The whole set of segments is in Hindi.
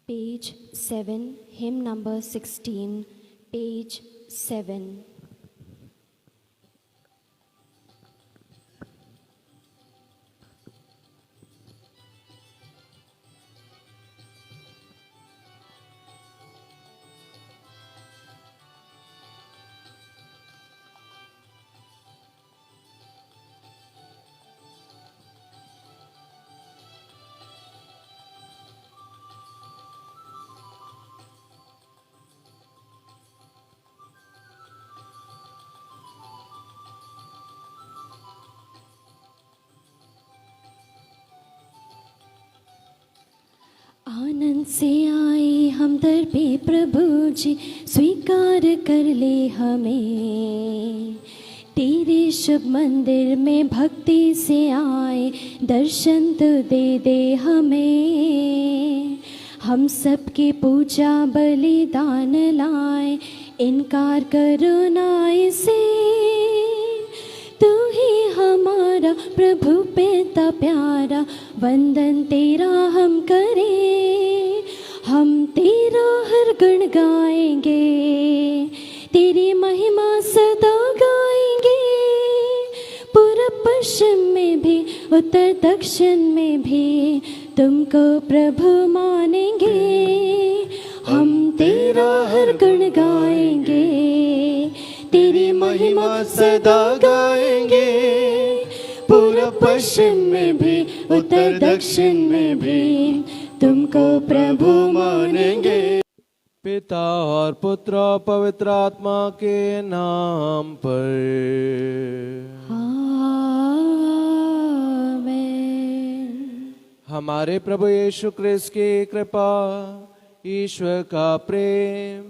Page 7, hymn number 16, page 7. आनंद से आए हम दर पे प्रभु जी, स्वीकार कर ले हमें। तेरे शुभ मंदिर में भक्ति से आए, दर्शन तो दे दे हमें। हम सबके पूजा बलिदान लाए, इनकार करो ना इसे। तू ही हमारा प्रभु पिता प्यारा, वंदन तेरा हम करें। हम तेरा हर गुण गाएंगे, तेरी महिमा सदा गाएंगे। पूरब पश्चिम में भी, उत्तर दक्षिण में भी, तुमको प्रभु मानेंगे। हम तेरा हर गुण गाएंगे, तेरी महिमा सदा गाएंगे। पूरब पश्चिम में भी, उत्तर दक्षिण में भी, तुमको प्रभु मानेंगे। पिता और पुत्र और पवित्र आत्मा के नाम पर। आमीन। हमारे प्रभु यीशु क्रिस्त की कृपा, ईश्वर का प्रेम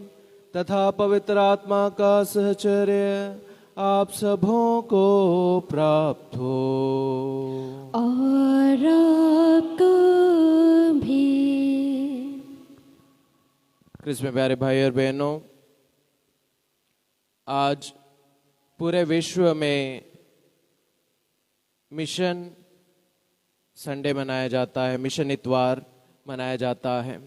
तथा पवित्र आत्मा का सहचर्य आप सबों को प्राप्त हो। और आपको भी। क्रिस्त में प्यारे भाई और बहनों, आज पूरे विश्व में मिशन संडे मनाया जाता है, मिशन इतवार मनाया जाता है।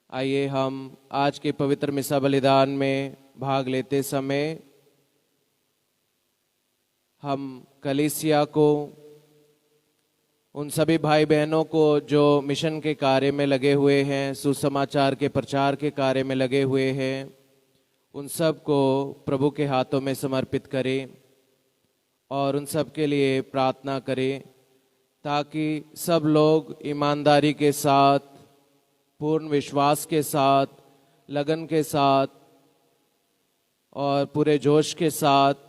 आइए हम आज के पवित्र मिसा बलिदान में भाग लेते समय हम कलीसिया को, उन सभी भाई बहनों को जो मिशन के कार्य में लगे हुए हैं, सुसमाचार के प्रचार के कार्य में लगे हुए हैं, उन सब को प्रभु के हाथों में समर्पित करें और उन सब के लिए प्रार्थना करें, ताकि सब लोग ईमानदारी के साथ, पूर्ण विश्वास के साथ, लगन के साथ और पूरे जोश के साथ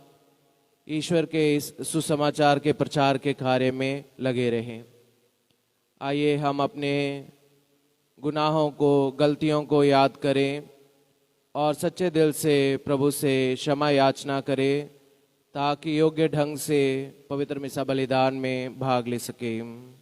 ईश्वर के इस सुसमाचार के प्रचार के कार्य में लगे रहें। आइए हम अपने गुनाहों को, गलतियों को याद करें और सच्चे दिल से प्रभु से क्षमा याचना करें, ताकि योग्य ढंग से पवित्र मिसा बलिदान में भाग ले सकें।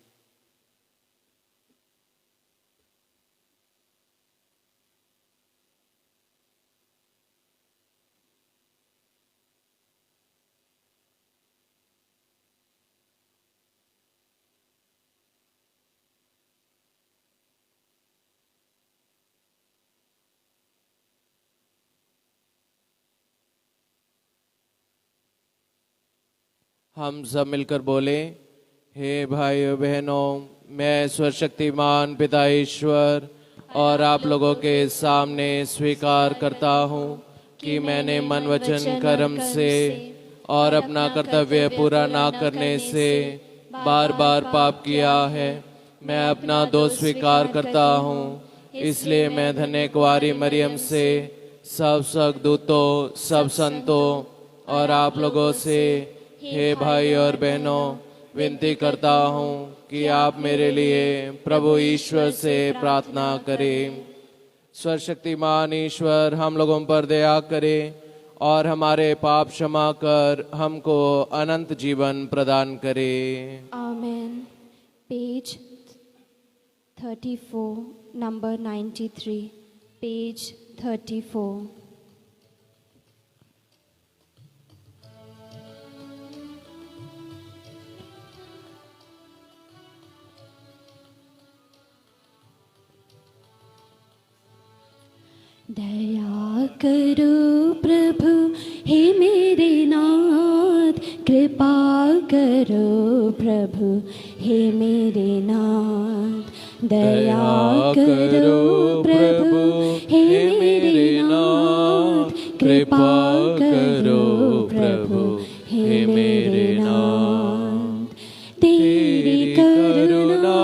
हम सब मिलकर बोले, हे भाइयों बहनों, मैं सर्वशक्तिमान पिता ईश्वर और आप लोगों के सामने स्वीकार करता हूँ कि मैंने मन वचन कर्म से और अपना कर्तव्य पूरा ना करने से बार बार पाप किया है। मैं अपना दोष स्वीकार करता हूँ, इसलिए मैं धन्य कुंवारी मरियम से, सब स्वर्गदूतों, सब संतों और आप लोगों से, हे भाई और बहनों, विनती करता हूँ कि आप मेरे लिए प्रभु ईश्वर से प्रार्थना करें। सर्वशक्तिमान ईश्वर हम लोगों पर दया करे और हमारे पाप क्षमा कर हमको अनंत जीवन प्रदान करे। आमीन। Page 34, number 93, page 34। दया करो प्रभु हे मेरे नाथ, कृपा करो प्रभु हे मेरे नाथ। दया करो प्रभु हे मेरे नाथ, कृपा करो प्रभु हे मेरे नाथ। तेरी करुणा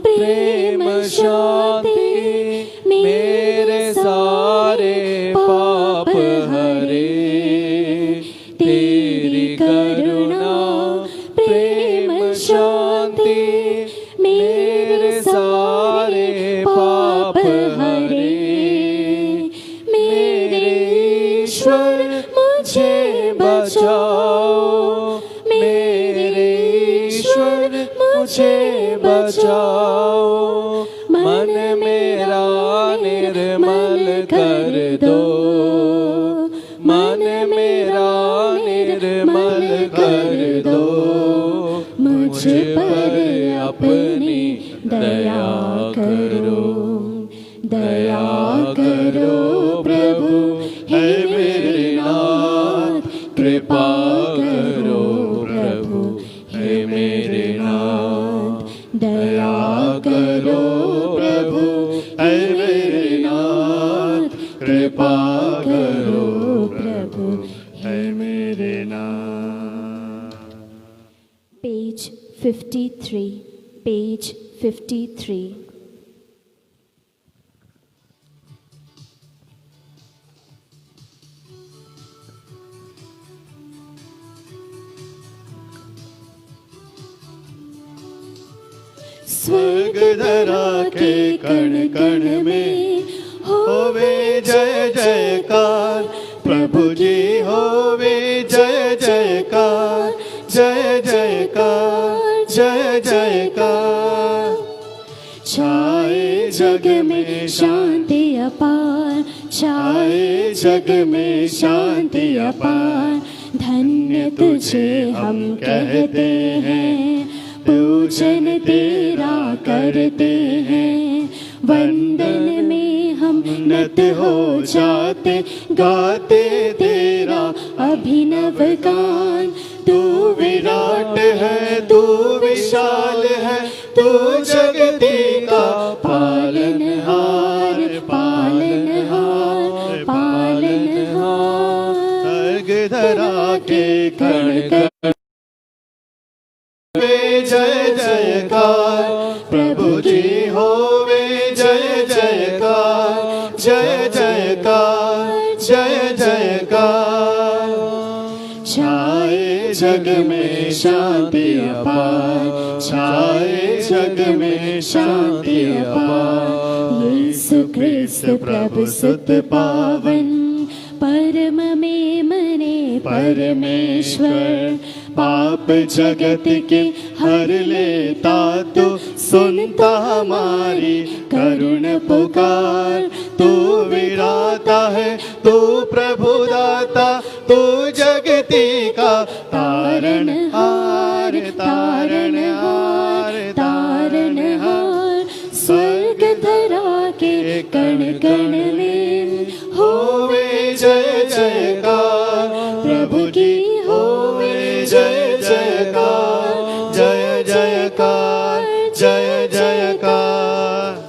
प्रेम शांति मेरे सारे पाप हरे। तेरी करुणा प्रेम शांति मेरे सारे पाप हरे। मेरे ईश्वर मुझे बचाओ, मेरे ईश्वर मुझे बचाओ। मन मेरा निर्मल कर दो, मन मेरा निर्मल कर दो। मुझ पर अपनी दया करो, दया करो प्रभु हे मेरे नाथ, कृपा करो प्रभु हे मेरे नाथ। दया करो प्रभु हे मेरे नाथ, कृपा करो प्रभु हे मेरे नाथ। Page 53, page 53। स्वर्ग धरा के कण कण में होवे जय जयकार, प्रभु जी होवे जय जयकार, जय जयकार, जय जयकार। छाए जग में शांति अपार, छाए जग में शांति अपार। धन्य तुझे हम कहते हैं, पूजन तेरा करते हैं। वंदन में हम नत हो जाते, गाते तेरा अभिनव गान। तू विराट है, तू विशाल है, तू जगती का पालनहार, पालनहार, पालनहार। स्वर्ग धरा के कण कण जय जयकार, प्रभु जी होवे जय जयकार, जय जयकार, जय जयकार। छाए जग में शांति अपार, छाए जग में शांति अपार। यीशु क्रिस्त प्रभु सुत पावन, परम में मने परमेश्वर। पाप जगत के हर लेता तू, सुनता हमारी करुण पुकार। तू विराता है, तू प्रभु दाता, तू जगती का तारणहार, तारणहार, तारणहार। स्वर्ग धरा के कण कण में होवे जय जयकार, प्रभु की होवे जय जयकार, जय जयकार, जय जयकार।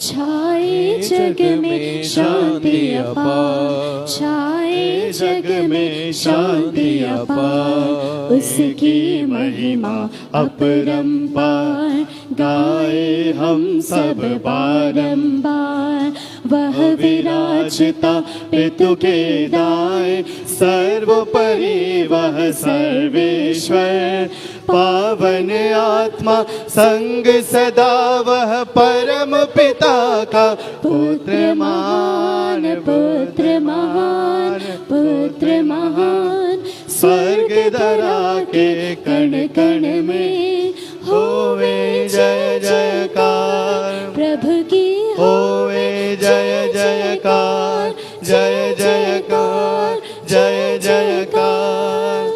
छाए जग में शांति अपार, छाए जग में शांति अपार। उसकी महिमा अपरंपार, गाए हम सब बारंबार। वह विराजता पितु के दाएं, सर्वोपरि वह सर्वेश्वर। पावन आत्मा संग सदा वह परम पिता का पुत्र महान, पुत्र महान, पुत्र महान। स्वर्ग धरा के कण कण में होवे जय जयकार, प्रभु की होवे जय जयकार, जय जयकार, जय जयकार।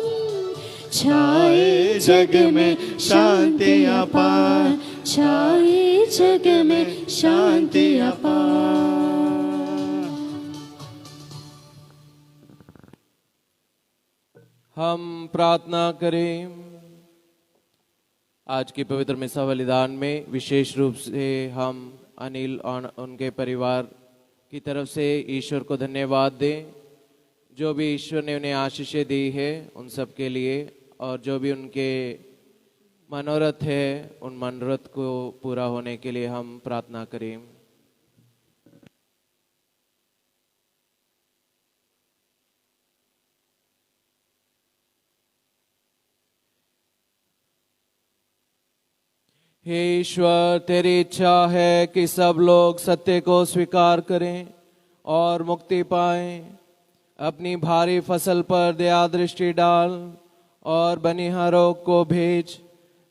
छाए जग में शांति अपार, छाए जग में शांति अपार। हम प्रार्थना करें। आज की पवित्र मिसा बलिदान में विशेष रूप से हम अनिल और उनके परिवार की तरफ से ईश्वर को धन्यवाद दें, जो भी ईश्वर ने उन्हें आशीषें दी है उन सब के लिए, और जो भी उनके मनोरथ है उन मनोरथ को पूरा होने के लिए हम प्रार्थना करें। हे ईश्वर, तेरी इच्छा है कि सब लोग सत्य को स्वीकार करें और मुक्ति पाएं। अपनी भारी फसल पर दया दृष्टि डाल और बनिहारों को भेज,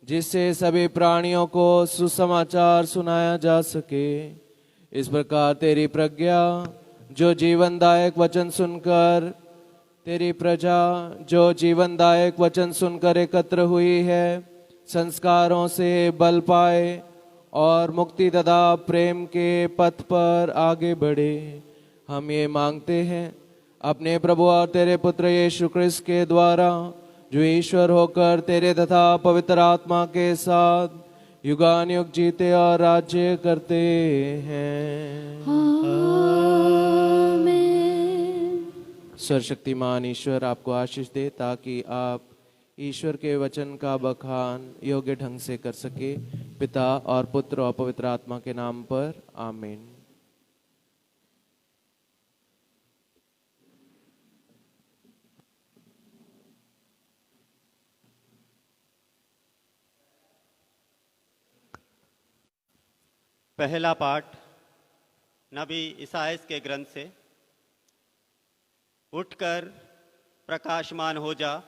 जिससे सभी प्राणियों को सुसमाचार सुनाया जा सके। इस प्रकार तेरी प्रज्ञा जो जीवनदायक वचन सुनकर तेरी प्रजा जो जीवनदायक वचन सुनकर एकत्र हुई है, संस्कारों से बल पाए और मुक्ति तथा प्रेम के पथ पर आगे बढ़े। हम ये मांगते हैं अपने प्रभु और तेरे पुत्र यीशु ख्रिस्त के द्वारा, जो ईश्वर होकर तेरे तथा पवित्र आत्मा के साथ युगानुयुग जीते और राज्य करते हैं। आमीन। सर्वशक्तिमान ईश्वर आपको आशीष दे, ताकि आप ईश्वर के वचन का बखान योग्य ढंग से कर सके। पिता और पुत्र और पवित्र आत्मा के नाम पर आमीन। पहला पाठ नबी ईसायास के ग्रंथ से। उठकर प्रकाशमान हो जा,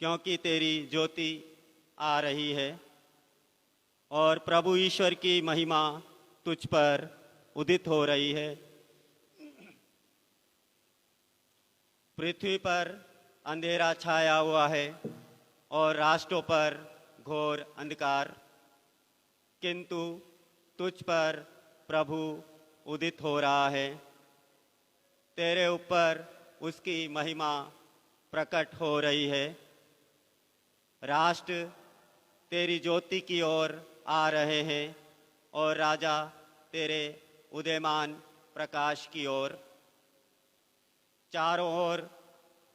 क्योंकि तेरी ज्योति आ रही है और प्रभु ईश्वर की महिमा तुझ पर उदित हो रही है। पृथ्वी पर अंधेरा छाया हुआ है और राष्ट्रों पर घोर अंधकार, किंतु तुझ पर प्रभु उदित हो रहा है। तेरे ऊपर उसकी महिमा प्रकट हो रही है। राष्ट्र तेरी ज्योति की ओर आ रहे हैं और राजा तेरे उदयमान प्रकाश की ओर। चारों ओर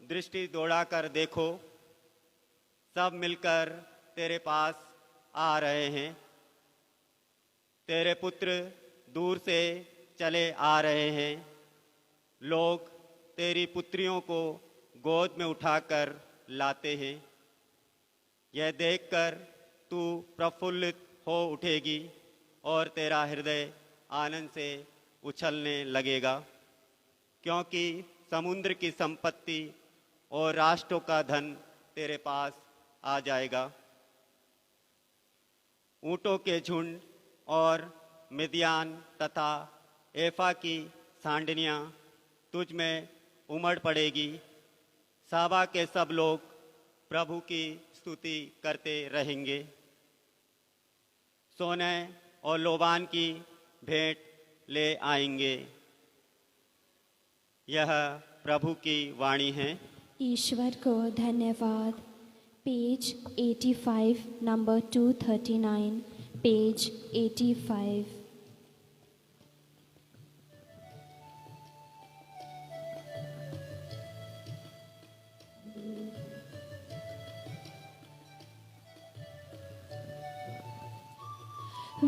दृष्टि दौड़ाकर देखो, सब मिलकर तेरे पास आ रहे हैं। तेरे पुत्र दूर से चले आ रहे हैं। लोग तेरी पुत्रियों को गोद में उठाकर लाते हैं। यह देखकर तू प्रफुल्लित हो उठेगी और तेरा हृदय आनंद से उछलने लगेगा, क्योंकि समुद्र की संपत्ति और राष्ट्रों का धन तेरे पास आ जाएगा। ऊँटों के झुंड और मिद्यान तथा एफा की सांडनियाँ तुझ में उमड़ पड़ेगी। साबा के सब लोग प्रभु की स्तुति करते रहेंगे। सोने और लोबान की भेंट ले आएंगे। यह प्रभु की वाणी है। ईश्वर को धन्यवाद। Page 85 number 239, page 85।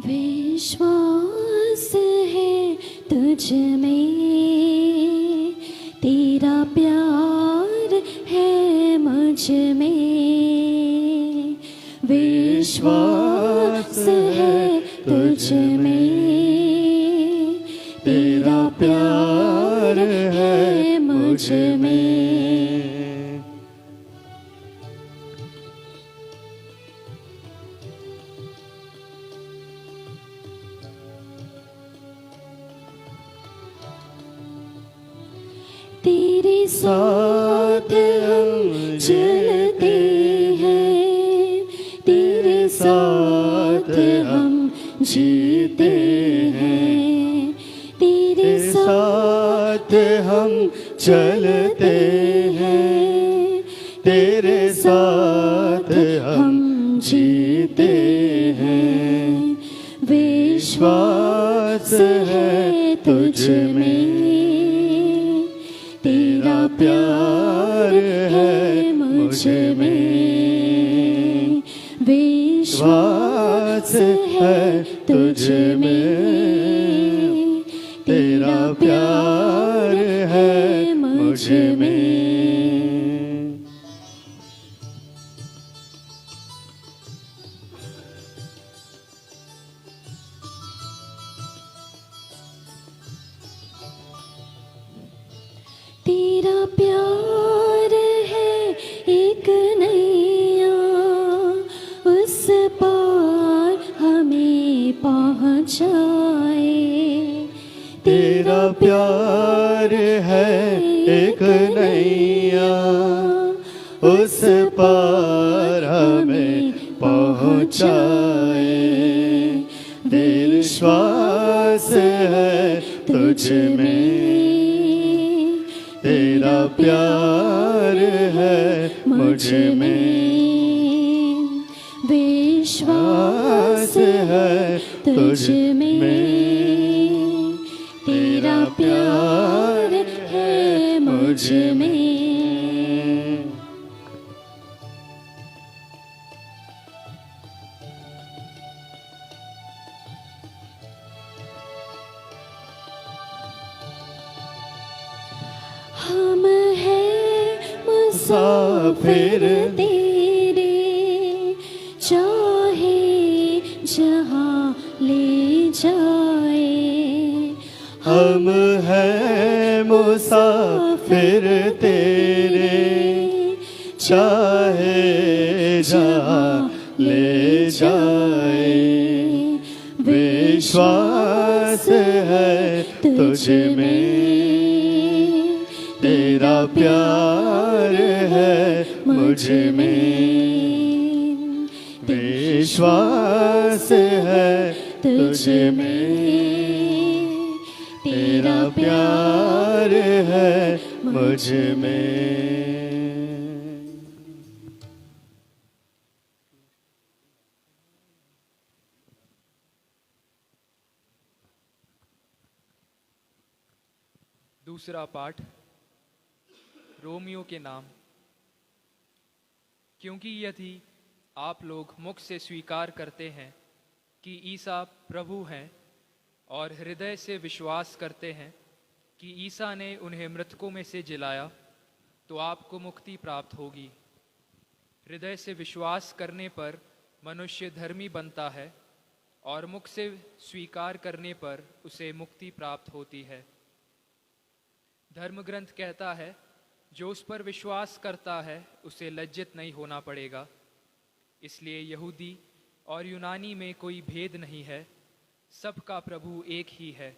विश्वास है तुझ में, तेरा प्यार है मुझ में। विश्वास है तुझ में, तेरा प्यार है मुझ में। तेरे साथ हम चलते हैं, तेरे साथ हम जीते हैं। तेरे साथ हम चलते हैं, जीते हैं। विश्वास है तुझ में, तेरा प्यार है मुझ में। विश्वास है तुझ में, तेरा प्यार है मुझ में। तेरा प्यार है एक नैया, उस पार हमें पहुँचाए। तेरा प्यार है एक नैया, उस पार हमें पहुँचाए। विश्वास है तुझ में, तेरा प्यार है मुझ में। विश्वास है तुझ में, तेरा प्यार है मुझ में। हम हैं मुसाफिर तेरे, चाहे जहाँ ले जाए। हम हैं मुसाफिर तेरे, चाहे जहाँ ले जाए। विश्वास है तुझ में, तेरा प्यार है मुझ में। विश्वास है तुझ में, तेरा प्यार है मुझ में। दूसरा पाठ, रोमियो के नाम। क्योंकि यदि आप लोग मुख से स्वीकार करते हैं कि ईसा प्रभु हैं और हृदय से विश्वास करते हैं कि ईसा ने उन्हें मृतकों में से जिलाया, तो आपको मुक्ति प्राप्त होगी। हृदय से विश्वास करने पर मनुष्य धर्मी बनता है और मुख से स्वीकार करने पर उसे मुक्ति प्राप्त होती है। धर्म ग्रंथ कहता है, जो उस पर विश्वास करता है उसे लज्जित नहीं होना पड़ेगा। इसलिए यहूदी और यूनानी में कोई भेद नहीं है, सबका प्रभु एक ही है।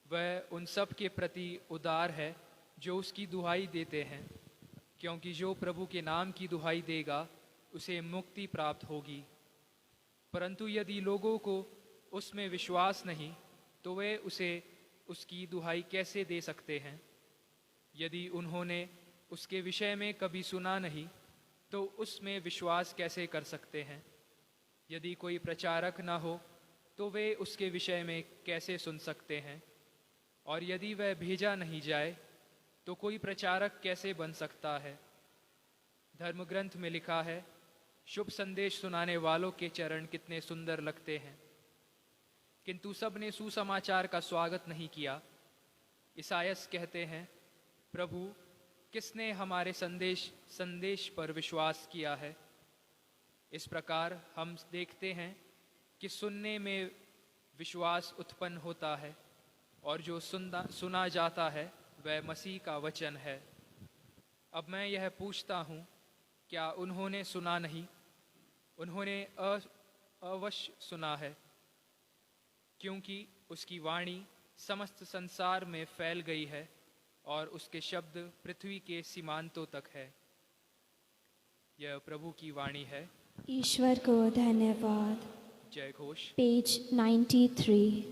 वह उन सब के प्रति उदार है जो उसकी दुहाई देते हैं, क्योंकि जो प्रभु के नाम की दुहाई देगा उसे मुक्ति प्राप्त होगी। परंतु यदि लोगों को उसमें विश्वास नहीं, तो वे उसे उसकी दुहाई कैसे दे सकते हैं? यदि उन्होंने उसके विषय में कभी सुना नहीं, तो उसमें विश्वास कैसे कर सकते हैं? यदि कोई प्रचारक न हो, तो वे उसके विषय में कैसे सुन सकते हैं? और यदि वह भेजा नहीं जाए, तो कोई प्रचारक कैसे बन सकता है? धर्म ग्रंथ में लिखा है, शुभ संदेश सुनाने वालों के चरण कितने सुंदर लगते हैं, किंतु सब ने सुसमाचार का स्वागत नहीं किया। ईसायास कहते हैं, प्रभु किसने हमारे संदेश पर विश्वास किया है? इस प्रकार हम देखते हैं कि सुनने में विश्वास उत्पन्न होता है, और जो सुना जाता है वह मसीह का वचन है। अब मैं यह पूछता हूँ, क्या उन्होंने सुना नहीं? उन्होंने अवश्य सुना है, क्योंकि उसकी वाणी समस्त संसार में फैल गई है और उसके शब्द पृथ्वी के सीमांतों तक है। यह प्रभु की वाणी है। ईश्वर को धन्यवाद। जय घोष। पेज 93।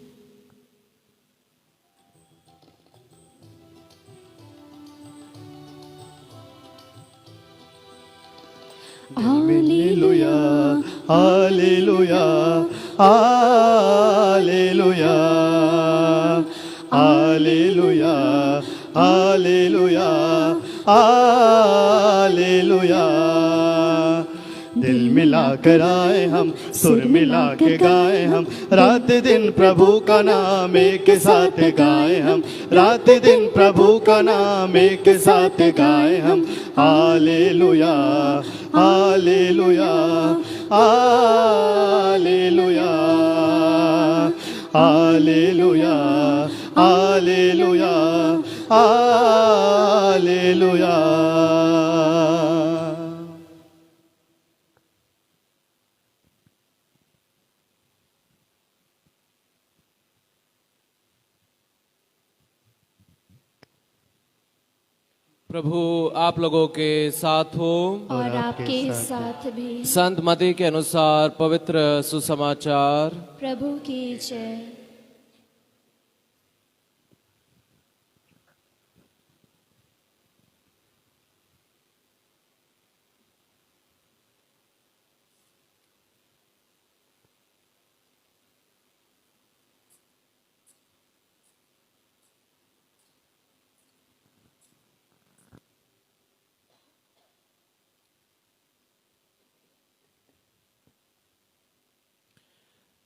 हालेलुया हालेलुया हालेलुया हालेलुया हालेलुया हालेलुया। दिल मिला कर आए हम, सुर मिला के गाए हम, रात दिन प्रभु का नाम एक साथ गाए हम, रात दिन प्रभु का नाम एक साथ गाए हम। हालेलुया हालेलुया हालेलुया हालेलुया हालेलुया हालेलुया। प्रभु आप लोगों के साथ हो और आपके साथ भी। संत मत्ती के अनुसार पवित्र सुसमाचार। प्रभु की जय।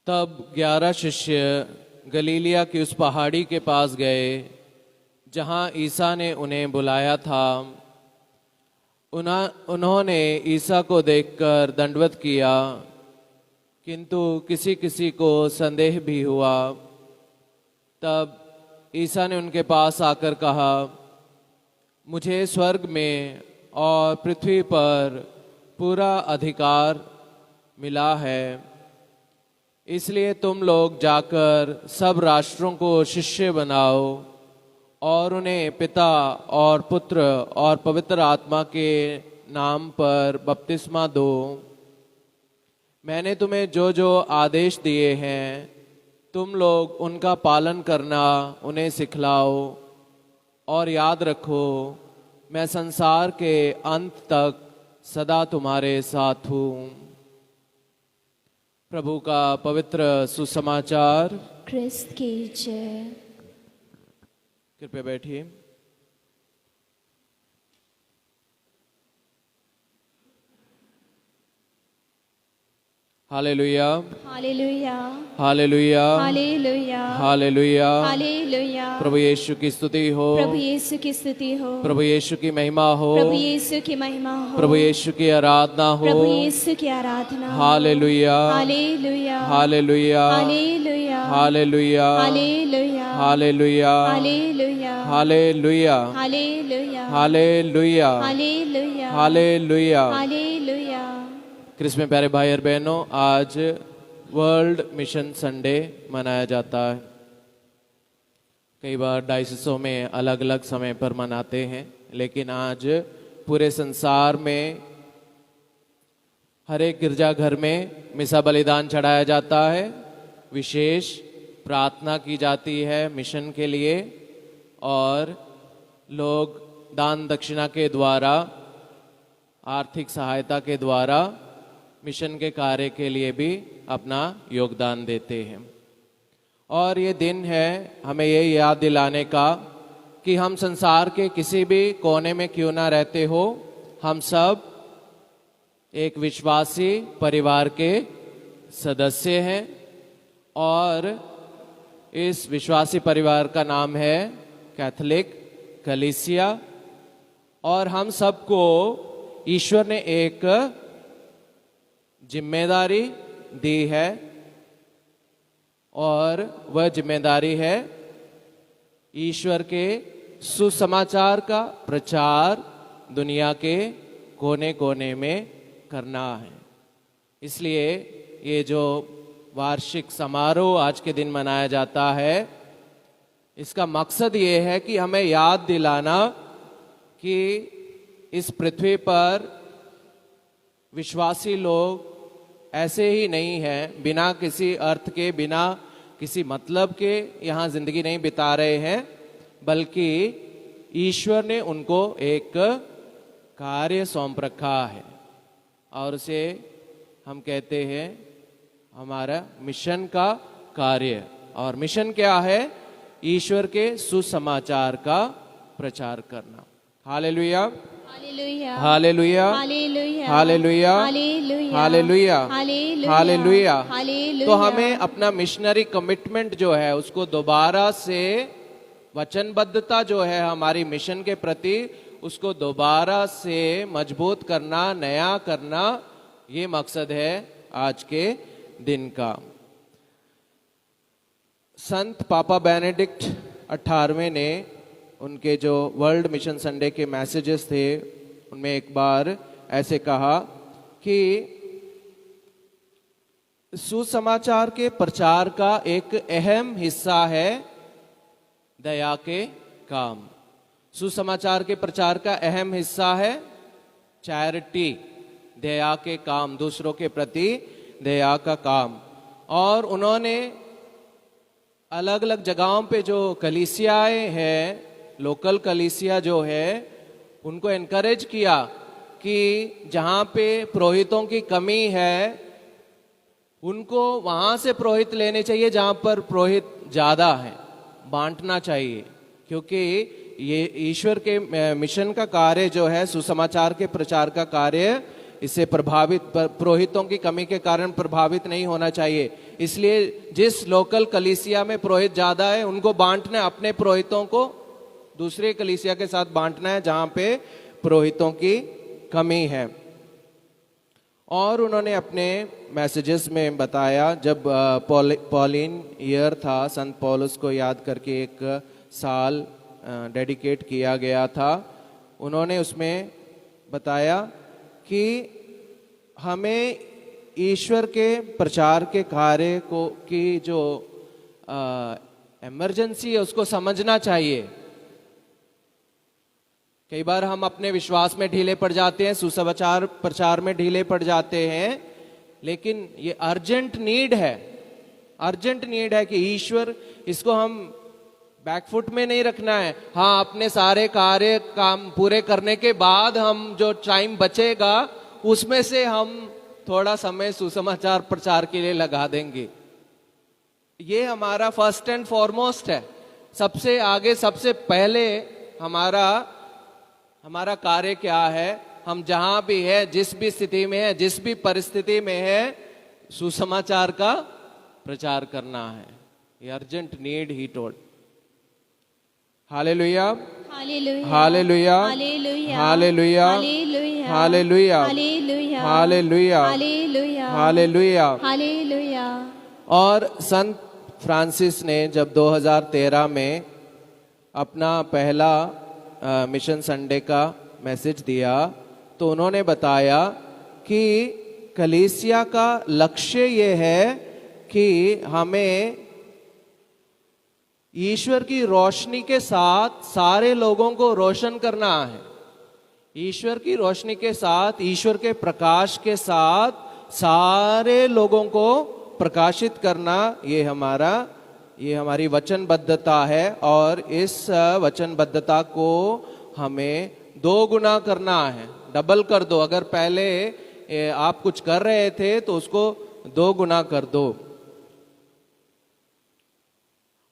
तब 11 शिष्य गलीलिया की उस पहाड़ी के पास गए जहां ईसा ने उन्हें बुलाया था। उन्होंने ईसा को देखकर दंडवत किया, किंतु किसी किसी को संदेह भी हुआ। तब ईसा ने उनके पास आकर कहा, मुझे स्वर्ग में और पृथ्वी पर पूरा अधिकार मिला है, इसलिए तुम लोग जाकर सब राष्ट्रों को शिष्य बनाओ और उन्हें पिता और पुत्र और पवित्र आत्मा के नाम पर बपतिस्मा दो। मैंने तुम्हें जो जो आदेश दिए हैं तुम लोग उनका पालन करना उन्हें सिखलाओ, और याद रखो मैं संसार के अंत तक सदा तुम्हारे साथ हूँ। प्रभु का पवित्र सुसमाचार। क्रिस्त की जय। कृपया बैठिए। हालेलुया हालेलुया हालेलुया हालेलुया हालेलुया। हालेलुया। प्रभु यीशु की स्तुति हो, प्रभु यीशु की स्तुति हो, प्रभु यीशु की महिमा हो, प्रभु यीशु की महिमा हो, प्रभु यीशु की आराधना हो। प्रभु यीशु की आराधना हो। हालेलुया हालेलुया हालेलुया हालेलुया हालेलुया हालेलुया हालेलुया हालेलुया हालेलुया हालेलुया हालेलुया हालेलुया हालेलुया। हालेलुया। क्रिस्त में प्यारे भाई और बहनों, आज वर्ल्ड मिशन संडे मनाया जाता है। कई बार डायसिसों में अलग अलग समय पर मनाते हैं, लेकिन आज पूरे संसार में हर एक गिरजाघर में मिसा बलिदान चढ़ाया जाता है। विशेष प्रार्थना की जाती है मिशन के लिए, और लोग दान दक्षिणा के द्वारा, आर्थिक सहायता के द्वारा मिशन के कार्य के लिए भी अपना योगदान देते हैं। और ये दिन है हमें ये याद दिलाने का कि हम संसार के किसी भी कोने में क्यों ना रहते हो, हम सब एक विश्वासी परिवार के सदस्य हैं। और इस विश्वासी परिवार का नाम है कैथोलिक कलीसिया। और हम सबको ईश्वर ने एक जिम्मेदारी दी है, और वह जिम्मेदारी है ईश्वर के सुसमाचार का प्रचार दुनिया के कोने कोने में करना है। इसलिए ये जो वार्षिक समारोह आज के दिन मनाया जाता है, इसका मकसद ये है कि हमें याद दिलाना कि इस पृथ्वी पर विश्वासी लोग ऐसे ही नहीं हैं, बिना किसी अर्थ के, बिना किसी मतलब के यहाँ जिंदगी नहीं बिता रहे हैं, बल्कि ईश्वर ने उनको एक कार्य सौंप रखा है और उसे हम कहते हैं हमारा मिशन का कार्य। और मिशन क्या है? ईश्वर के सुसमाचार का प्रचार करना। हालेलुया, हालेलुया, हालेलुया, हालेलुया, हालेलुया, हालेलुया, हालेलुया, हालेलुया, हालेलुया। हालेलुया। तो हमें अपना मिशनरी कमिटमेंट जो है उसको दोबारा से, वचनबद्धता जो है हमारी मिशन के प्रति, उसको दोबारा से मजबूत करना, नया करना, ये मकसद है आज के दिन का। संत पापा बेनेडिक्ट 18वें ने उनके जो वर्ल्ड मिशन संडे के मैसेजेस थे उनमें एक बार ऐसे कहा कि सुसमाचार के प्रचार का एक अहम हिस्सा है दया के काम। सुसमाचार के प्रचार का अहम हिस्सा है चैरिटी, दया के काम, दूसरों के प्रति दया का काम। और उन्होंने अलग अलग जगहों पे जो कलीसियाएं हैं, लोकल कलीसिया जो है, उनको एनकरेज किया कि जहाँ पे पुरोहितों की कमी है उनको वहाँ से पुरोहित लेने चाहिए, जहाँ पर पुरोहित ज़्यादा है बांटना चाहिए। क्योंकि ये ईश्वर के मिशन का कार्य जो है, सुसमाचार के प्रचार का कार्य, इससे प्रभावित, पुरोहितों की कमी के कारण प्रभावित नहीं होना चाहिए। इसलिए जिस लोकल कलीसिया में पुरोहित ज़्यादा है उनको बांटना, अपने पुरोहितों को दूसरे कलीसिया के साथ बांटना है जहाँ पे पुरोहितों की कमी है। और उन्होंने अपने मैसेजेस में बताया, जब पॉलिन ईयर था, संत पौलुस को याद करके एक साल डेडिकेट किया गया था, उन्होंने उसमें बताया कि हमें ईश्वर के प्रचार के कार्य को की जो इमरजेंसी है उसको समझना चाहिए। कई बार हम अपने विश्वास में ढीले पड़ जाते हैं, सुसमाचार प्रचार में ढीले पड़ जाते हैं, लेकिन ये अर्जेंट नीड है, अर्जेंट नीड है कि ईश्वर, इसको हम बैकफुट में नहीं रखना है। हाँ, अपने सारे कार्य काम पूरे करने के बाद हम जो टाइम बचेगा उसमें से हम थोड़ा समय सुसमाचार प्रचार के लिए लगा देंगे। ये हमारा फर्स्ट एंड फॉरमोस्ट है, सबसे आगे, सबसे पहले हमारा कार्य क्या है? हम जहां भी है, जिस भी स्थिति में है, जिस भी परिस्थिति में है, सुसमाचार का प्रचार करना है। ये urgent need, he told. Hallelujah, हालेलुया, हालेलुया, हालेलुया, हालेलुया, हालेलुया, हालेलुया, हालेलुया, हालेलुया, हालेलुया, हालेलुया। हालेलुया। और संत फ्रांसिस ने जब 2013 में अपना पहला मिशन संडे का मैसेज दिया तो उन्होंने बताया कि कलीसिया का लक्ष्य ये है कि हमें ईश्वर की रोशनी के साथ सारे लोगों को रोशन करना है। ईश्वर की रोशनी के साथ, ईश्वर के प्रकाश के साथ सारे लोगों को प्रकाशित करना, ये हमारी वचनबद्धता है। और इस वचनबद्धता को हमें 2 गुना करना है, डबल कर दो। अगर पहले आप कुछ कर रहे थे तो उसको 2 गुना कर दो।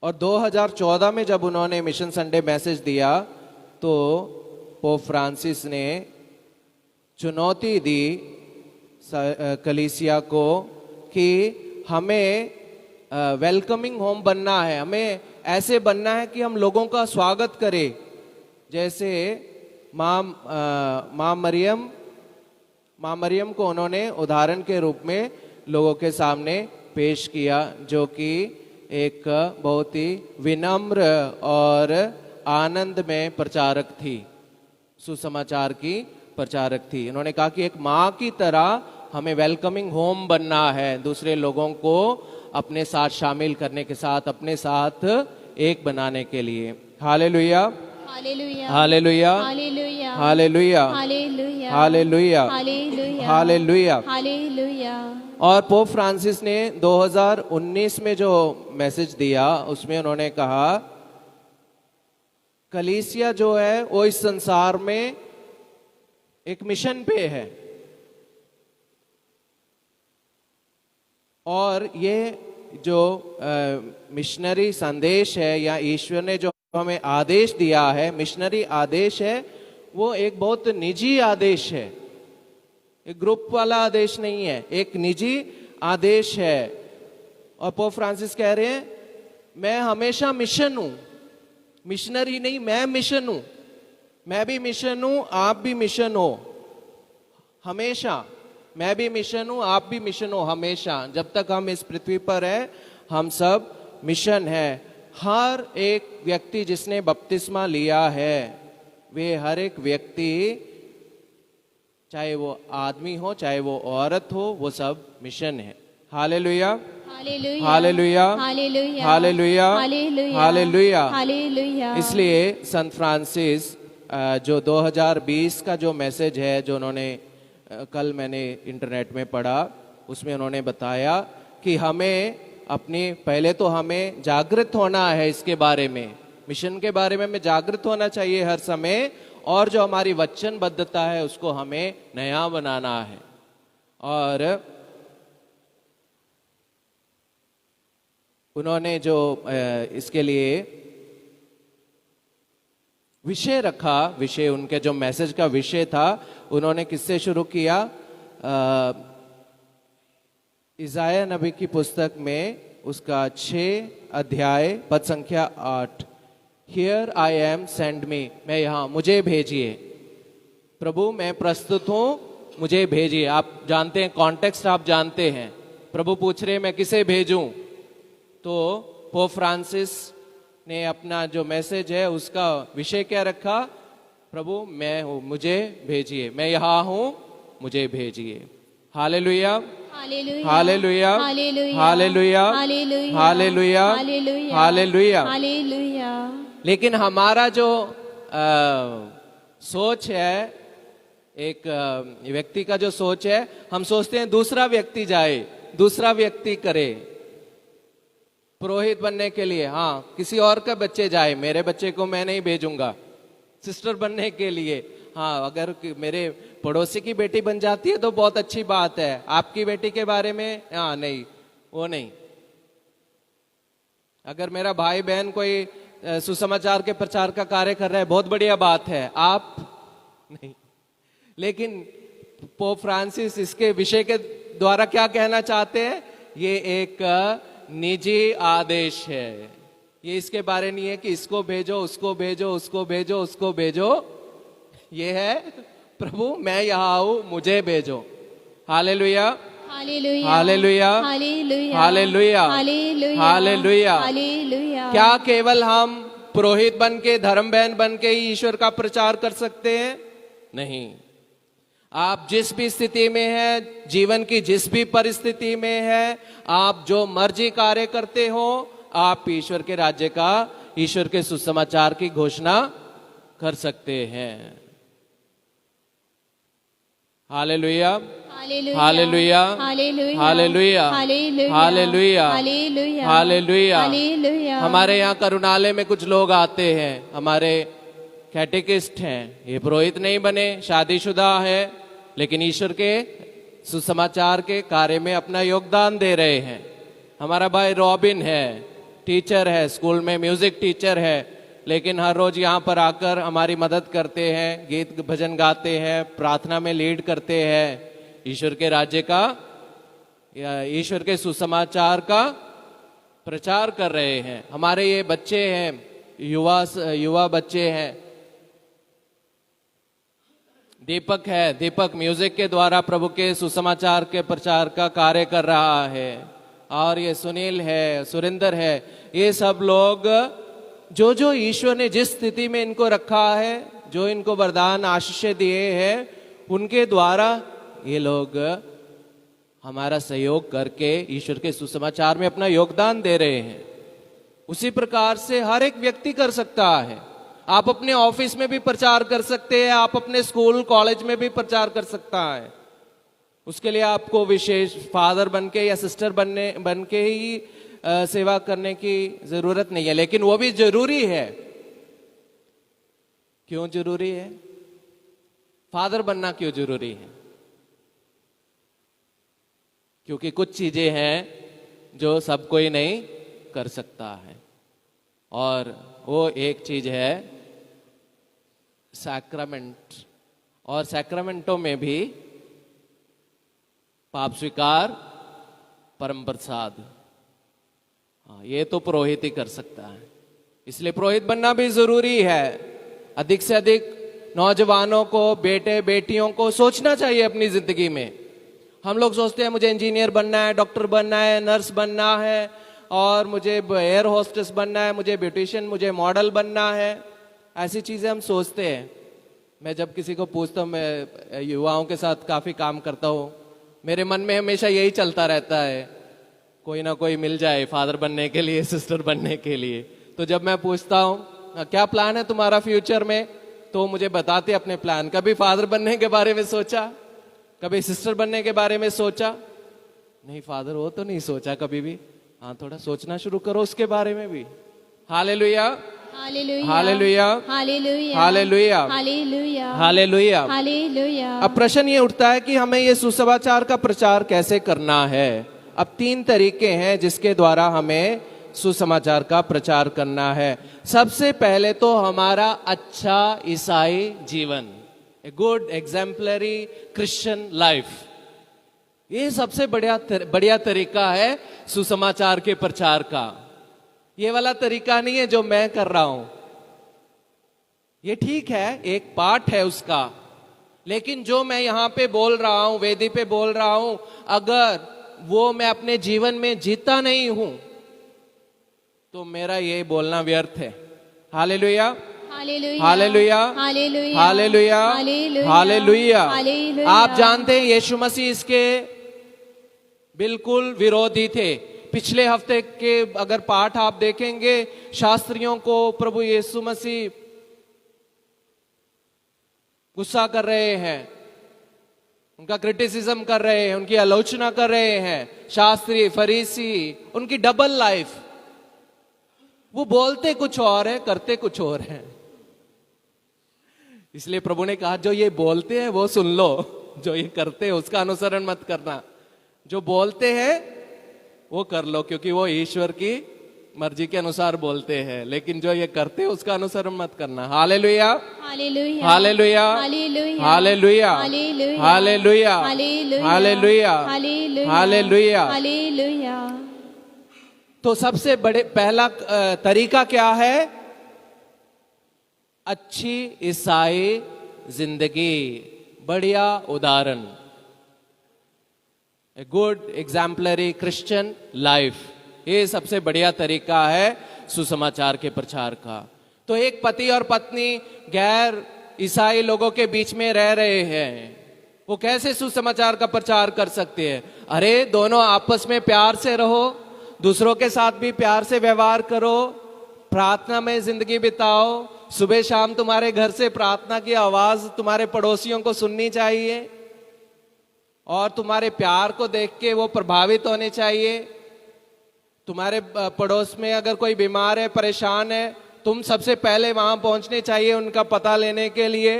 और 2014 में जब उन्होंने मिशन संडे मैसेज दिया तो पोप फ्रांसिस ने चुनौती दी कलीसिया को कि हमें वेलकमिंग होम बनना है, हमें ऐसे बनना है कि हम लोगों का स्वागत करें। जैसे माँ मरियम को उन्होंने उदाहरण के रूप में लोगों के सामने पेश किया, जो कि एक बहुत ही विनम्र और आनंद में प्रचारक थी, सुसमाचार की प्रचारक थी। उन्होंने कहा कि एक माँ की तरह हमें वेलकमिंग होम बनना है, दूसरे लोगों को अपने साथ शामिल करने के साथ, अपने साथ एक बनाने के लिए। हालेलुया, हालेलुया, हालेलुया, हालेलुया, हालेलुया, हालेलुया, हालेलुया, हालेलुया, हालेलुया। हालेलुया। और पोप फ्रांसिस ने 2019 में जो मैसेज दिया उसमें उन्होंने कहा कलीसिया जो है वो इस संसार में एक मिशन पे है। और ये जो मिशनरी संदेश है या ईश्वर ने जो हमें आदेश दिया है, मिशनरी आदेश है, वो एक बहुत निजी आदेश है, एक ग्रुप वाला आदेश नहीं है, एक निजी आदेश है। और पोप फ्रांसिस कह रहे हैं मैं हमेशा मिशन हूं, मिशनरी नहीं, मैं मिशन हूं, मैं भी मिशन हूं, आप भी मिशन हो हमेशा, मैं भी मिशन हूं, आप भी मिशन हो हमेशा। जब तक हम इस पृथ्वी पर है हम सब मिशन है। हर एक व्यक्ति जिसने बपतिस्मा लिया है, वे हर एक व्यक्ति, चाहे वो आदमी हो चाहे वो औरत हो, वो सब मिशन है। हालेलुया, हालेलुया, हालेलुया, हालेलुया, हालेलुया, हालेलुया, हालेलुया। हालेलुया। इसलिए संत फ्रांसिस जो 2020 का जो मैसेज है, जो उन्होंने कल मैंने इंटरनेट में पढ़ा, उसमें उन्होंने बताया कि हमें अपनी, पहले तो हमें जागृत होना है इसके बारे में, मिशन के बारे में हमें जागृत होना चाहिए हर समय, और जो हमारी वचनबद्धता है उसको हमें नया बनाना है। और उन्होंने जो इसके लिए विषय रखा, विषय उनके जो मैसेज का विषय था, उन्होंने किससे शुरू किया? इसाया नबी की पुस्तक में उसका 6 अध्याय पद संख्या 8, here I am send me, मैं यहाँ, मुझे भेजिए। प्रभु मैं प्रस्तुत हूं, मुझे भेजिए। आप जानते हैं कॉन्टेक्स्ट, आप जानते हैं, प्रभु पूछ रहे मैं किसे भेजूं? तो पोप फ्रांसिस ने अपना जो मैसेज है उसका विषय क्या रखा? प्रभु मैं हूं, मुझे भेजिए, मैं यहाँ हूं, मुझे भेजिए। हालेलुया, हालेलुया, हालेलुया, हालेलुया, हालेलुया, हालेलुया, हालेलुया, हालेलुया, हालेलुया। हालेलुया। लेकिन हमारा जो सोच है, एक व्यक्ति का जो सोच है, हम सोचते हैं दूसरा व्यक्ति जाए, दूसरा व्यक्ति करे पुरोहित बनने के लिए, हाँ किसी और का बच्चे जाए, मेरे बच्चे को मैं नहीं भेजूंगा सिस्टर बनने के लिए। हाँ अगर मेरे पड़ोसी की बेटी बन जाती है तो बहुत अच्छी बात है, आपकी बेटी के बारे में हाँ नहीं, वो नहीं। अगर मेरा भाई बहन कोई सुसमाचार के प्रचार का कार्य कर रहा है, बहुत बढ़िया बात है, आप नहीं। लेकिन पोप फ्रांसिस इसके विषय के द्वारा क्या कहना चाहते हैं? ये एक निजी आदेश है, ये इसके बारे नहीं है कि इसको भेजो, उसको भेजो, उसको भेजो, उसको भेजो। ये है प्रभु मैं यहाँ हूं, मुझे भेजो। हालेलुया, हालेलुया, हालेलुया, हालेलुया, हालेलुया, हालेलुया, हालेलुया। हालेलुया। क्या केवल हम पुरोहित बन के, धर्म बहन बन के ही ईश्वर का प्रचार कर सकते हैं? नहीं। आप जिस भी स्थिति में हैं, जीवन की जिस भी परिस्थिति में है, आप जो मर्जी कार्य करते हो, आप ईश्वर के राज्य का, ईश्वर के सुसमाचार की घोषणा कर सकते हैं। हालेलुया, हालेलुया, हालेलुया, हालेलुया, हालेलुया, हालेलुया, हालेलुया, हालेलुया, हालेलुया। हालेलुया। हमारे यहाँ करुणालय में कुछ लोग आते हैं, हमारे कैटेकिस्ट हैं, ये पुरोहित नहीं बने, शादीशुदा है, लेकिन ईश्वर के सुसमाचार के कार्य में अपना योगदान दे रहे हैं। हमारा भाई रॉबिन है, टीचर है, स्कूल में म्यूजिक टीचर है, लेकिन हर रोज यहाँ पर आकर हमारी मदद करते हैं, गीत भजन गाते हैं, प्रार्थना में लीड करते हैं, ईश्वर के राज्य का या ईश्वर के सुसमाचार का प्रचार कर रहे हैं। हमारे ये बच्चे हैं, युवा बच्चे हैं। दीपक है, दीपक म्यूजिक के द्वारा प्रभु के सुसमाचार के प्रचार का कार्य कर रहा है। और ये सुनील है, सुरेंद्र है, ये सब लोग जो जो ईश्वर ने जिस स्थिति में इनको रखा है, जो इनको वरदान आशीष दिए हैं, उनके द्वारा ये लोग हमारा सहयोग करके ईश्वर के सुसमाचार में अपना योगदान दे रहे हैं। उसी प्रकार से हर एक व्यक्ति कर सकता है। आप अपने ऑफिस में भी प्रचार कर सकते हैं, आप अपने स्कूल कॉलेज में भी प्रचार कर सकता है। उसके लिए आपको विशेष फादर बनके या सिस्टर बनके ही सेवा करने की जरूरत नहीं है, लेकिन वो भी जरूरी है। क्यों जरूरी है? फादर बनना क्यों जरूरी है? क्योंकि कुछ चीजें हैं जो सब कोई नहीं कर सकता है, और वो एक चीज है सैक्रामेंट। और सैक्रामेंटों में भी पाप स्वीकार, परम प्रसाद, हाँ, ये तो पुरोहित ही कर सकता है। इसलिए पुरोहित बनना भी जरूरी है। अधिक से अधिक नौजवानों को, बेटे बेटियों को सोचना चाहिए अपनी जिंदगी में। हम लोग सोचते हैं मुझे इंजीनियर बनना है, डॉक्टर बनना है, नर्स बनना है, और मुझे एयर होस्टेस बनना है, मुझे ब्यूटिशियन, मुझे मॉडल बनना है। ऐसी चीजें हम सोचते हैं। मैं जब किसी को पूछता हूँ, मैं युवाओं के साथ काफी काम करता हूँ, मेरे मन में हमेशा यही चलता रहता है, कोई ना कोई मिल जाए फादर बनने के लिए, सिस्टर बनने के लिए। तो जब मैं पूछता हूँ क्या प्लान है तुम्हारा फ्यूचर में, तो मुझे बताते अपने प्लान। कभी फादर बनने के बारे में सोचा? कभी सिस्टर बनने के बारे में सोचा? नहीं फादर, वो तो नहीं सोचा कभी भी। हाँ, थोड़ा सोचना शुरू करो उसके बारे में भी। हालेलुया, हालेलुया, हालेलुया, हालेलुया, हालेलुया, हालेलुया, हालेलुया। हालेलुया। अब प्रश्न ये उठता है कि हमें ये सुसमाचार का प्रचार कैसे करना है। अब 3 तरीके हैं जिसके द्वारा हमें सुसमाचार का प्रचार करना है। सबसे पहले तो हमारा अच्छा ईसाई जीवन, a good exemplary Christian life, ये सबसे बढ़िया तरीका है सुसमाचार के प्रचार का। ये वाला तरीका नहीं है जो मैं कर रहा हूं। ये ठीक है, एक पार्ट है उसका, लेकिन जो मैं यहां पे बोल रहा हूं, वेदी पे बोल रहा हूं, अगर वो मैं अपने जीवन में जीता नहीं हूं तो मेरा ये बोलना व्यर्थ है। हालेलुया, हालेलुया, हालेलुया, हालेलुया, हालेलुया, हालेलुया, हालेलुया। हालेलुया। आप जानते हैं यीशु मसीह इसके बिल्कुल विरोधी थे। पिछले हफ्ते के अगर पाठ आप देखेंगे, शास्त्रियों को प्रभु यीशु मसीह गुस्सा कर रहे हैं, उनका क्रिटिसिज्म कर रहे हैं, उनकी आलोचना कर रहे हैं। शास्त्री, फरीसी, उनकी डबल लाइफ, वो बोलते कुछ और है, करते कुछ और है। इसलिए प्रभु ने कहा जो ये बोलते हैं वो सुन लो, जो ये करते हैं उसका अनुसरण मत करना। जो बोलते हैं वो कर लो, क्योंकि वो ईश्वर की मर्जी के अनुसार बोलते हैं, लेकिन जो ये करते हैं उसका अनुसरण मत करना। हालेलुया, हालेलुया, हालेलुया, हालेलुया, हालेलुया, हालेलुया, हालेलुया, हालेलुया, हालेलुया, हालेलुया, हालेलुया। हालेलुया। तो सबसे पहला तरीका क्या है? अच्छी ईसाई जिंदगी, बढ़िया उदाहरण, a good exemplary Christian life. ये सबसे बढ़िया तरीका है सुसमाचार के प्रचार का। तो एक पति और पत्नी गैर ईसाई लोगों के बीच में रह रहे हैं, वो कैसे सुसमाचार का प्रचार कर सकते हैं? अरे दोनों आपस में प्यार से रहो, दूसरों के साथ भी प्यार से व्यवहार करो, प्रार्थना में जिंदगी बिताओ। सुबह शाम तुम्हारे घर से प्रार्थना की आवाज तुम्हारे पड़ोसियों को सुननी चाहिए, और तुम्हारे प्यार को देख के वो प्रभावित होने चाहिए। तुम्हारे पड़ोस में अगर कोई बीमार है, परेशान है, तुम सबसे पहले वहां पहुंचने चाहिए उनका पता लेने के लिए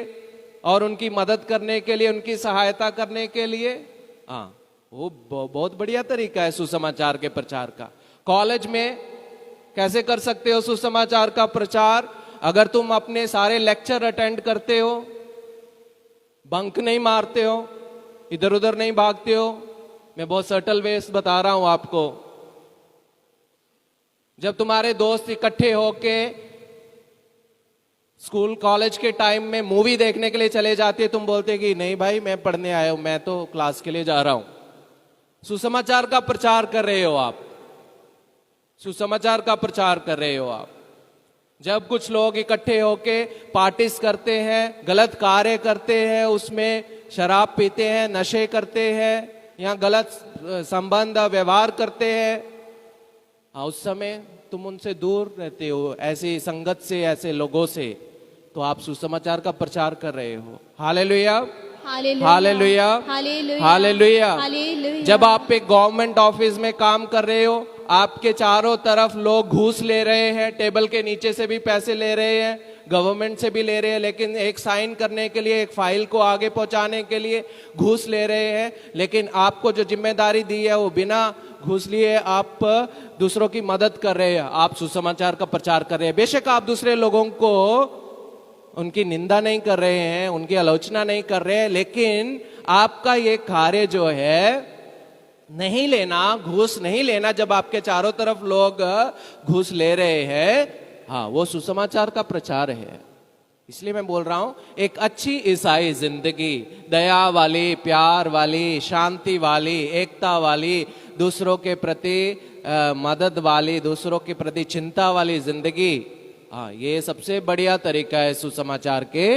और उनकी मदद करने के लिए, उनकी सहायता करने के लिए। हाँ, वो बहुत बढ़िया तरीका है सुसमाचार के प्रचार का। कॉलेज में कैसे कर सकते हो सुसमाचार का प्रचार? अगर तुम अपने सारे लेक्चर अटेंड करते हो, बंक नहीं मारते हो, इधर उधर नहीं भागते हो। मैं बहुत सटल वेस बता रहा हूं आपको। जब तुम्हारे दोस्त इकट्ठे होके स्कूल कॉलेज के टाइम में मूवी देखने के लिए चले जाते, तुम बोलते कि नहीं भाई मैं पढ़ने आया हूं, मैं तो क्लास के लिए जा रहा हूं। सुसमाचार का प्रचार कर रहे हो आप, सुसमाचार का प्रचार कर रहे हो आप। जब कुछ लोग इकट्ठे होके पार्टीज करते हैं, गलत कार्य करते हैं, उसमें शराब पीते हैं, नशे करते हैं, या गलत संबंध व्यवहार करते हैं, हाँ, उस समय तुम उनसे दूर रहते हो, ऐसी संगत से, ऐसे लोगों से। तो आप सुसमाचार का प्रचार कर रहे हो। हालेलुया, हालेलुया, हालेलुया, हालेलुया, हालेलुया। हालेलुया। जब आप एक गवर्नमेंट ऑफिस में काम कर रहे हो, आपके चारों तरफ लोग घूस ले रहे हैं, टेबल के नीचे से भी पैसे ले रहे हैं, गवर्नमेंट से भी ले रहे हैं, लेकिन एक साइन करने के लिए, एक फाइल को आगे पहुंचाने के लिए घूस ले रहे हैं। लेकिन आपको जो जिम्मेदारी दी है वो बिना घूस लिए आप दूसरों की मदद कर रहे हैं, आप सुसमाचार का प्रचार कर रहे हैं। बेशक आप दूसरे लोगों को उनकी निंदा नहीं कर रहे हैं, उनकी आलोचना नहीं कर रहे हैं, लेकिन आपका ये कार्य जो है नहीं लेना, घूस नहीं लेना, जब आपके चारों तरफ लोग घूस ले रहे हैं, हाँ, वो सुसमाचार का प्रचार है। इसलिए मैं बोल रहा हूं, एक अच्छी ईसाई जिंदगी, दया वाली, प्यार वाली, शांति वाली, एकता वाली, दूसरों के प्रति मदद वाली, दूसरों के प्रति चिंता वाली जिंदगी, हाँ, ये सबसे बढ़िया तरीका है सुसमाचार के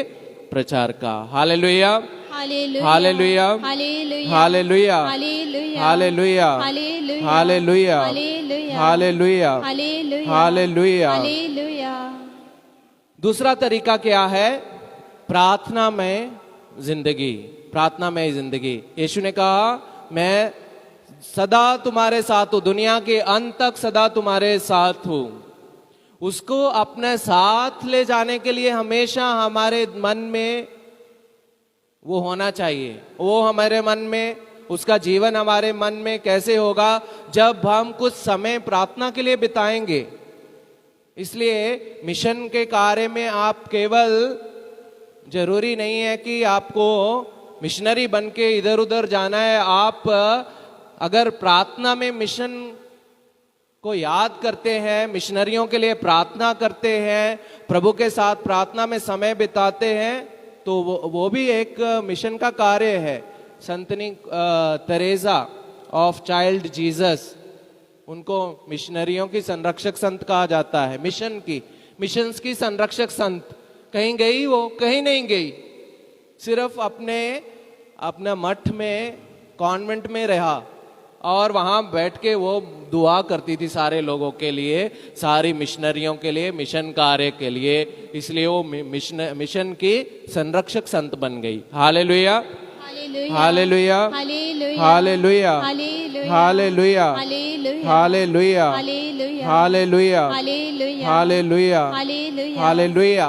प्रचार का। हालेलुया, हालेलुया, हालेलुया, हालेलुया, हालेलुया, हालेलुया, हालेलुया, हालेलुया, हालेलुया, हालेलुया, हालेलुया, हालेलुया, हालेलुया। हालेलुया। दूसरा तरीका क्या है? प्रार्थना में जिंदगी, प्रार्थना में जिंदगी। यीशु ने कहा, मैं सदा तुम्हारे साथ हूं, दुनिया के अंत तक सदा तुम्हारे साथ हूं। उसको अपने साथ ले जाने के लिए हमेशा हमारे मन में वो होना चाहिए। वो हमारे मन में, उसका जीवन हमारे मन में कैसे होगा? जब हम कुछ समय प्रार्थना के लिए बिताएंगे। इसलिए मिशन के कार्य में आप केवल, जरूरी नहीं है कि आपको मिशनरी बन के इधर उधर जाना है। आप अगर प्रार्थना में मिशन को याद करते हैं, मिशनरियों के लिए प्रार्थना करते हैं, प्रभु के साथ प्रार्थना में समय बिताते हैं, तो वो भी एक मिशन का कार्य है। संतनी तेरेसा ऑफ चाइल्ड जीसस, उनको मिशनरियों की संरक्षक संत कहा जाता है। मिशंस की संरक्षक संत। कहीं गई वो? कहीं नहीं गई, सिर्फ अपने मठ में, कॉन्वेंट में रहा और वहां बैठ के वो दुआ करती थी सारे लोगों के लिए, सारी मिशनरियों के लिए, मिशन कार्य के लिए। इसलिए वो मिशन की संरक्षक संत बन गई। हालेलुया, हालेलुया, हालेलुया, हालेलुया, हालेलुया, हालेलुया, हालेलुया, हालेलुया।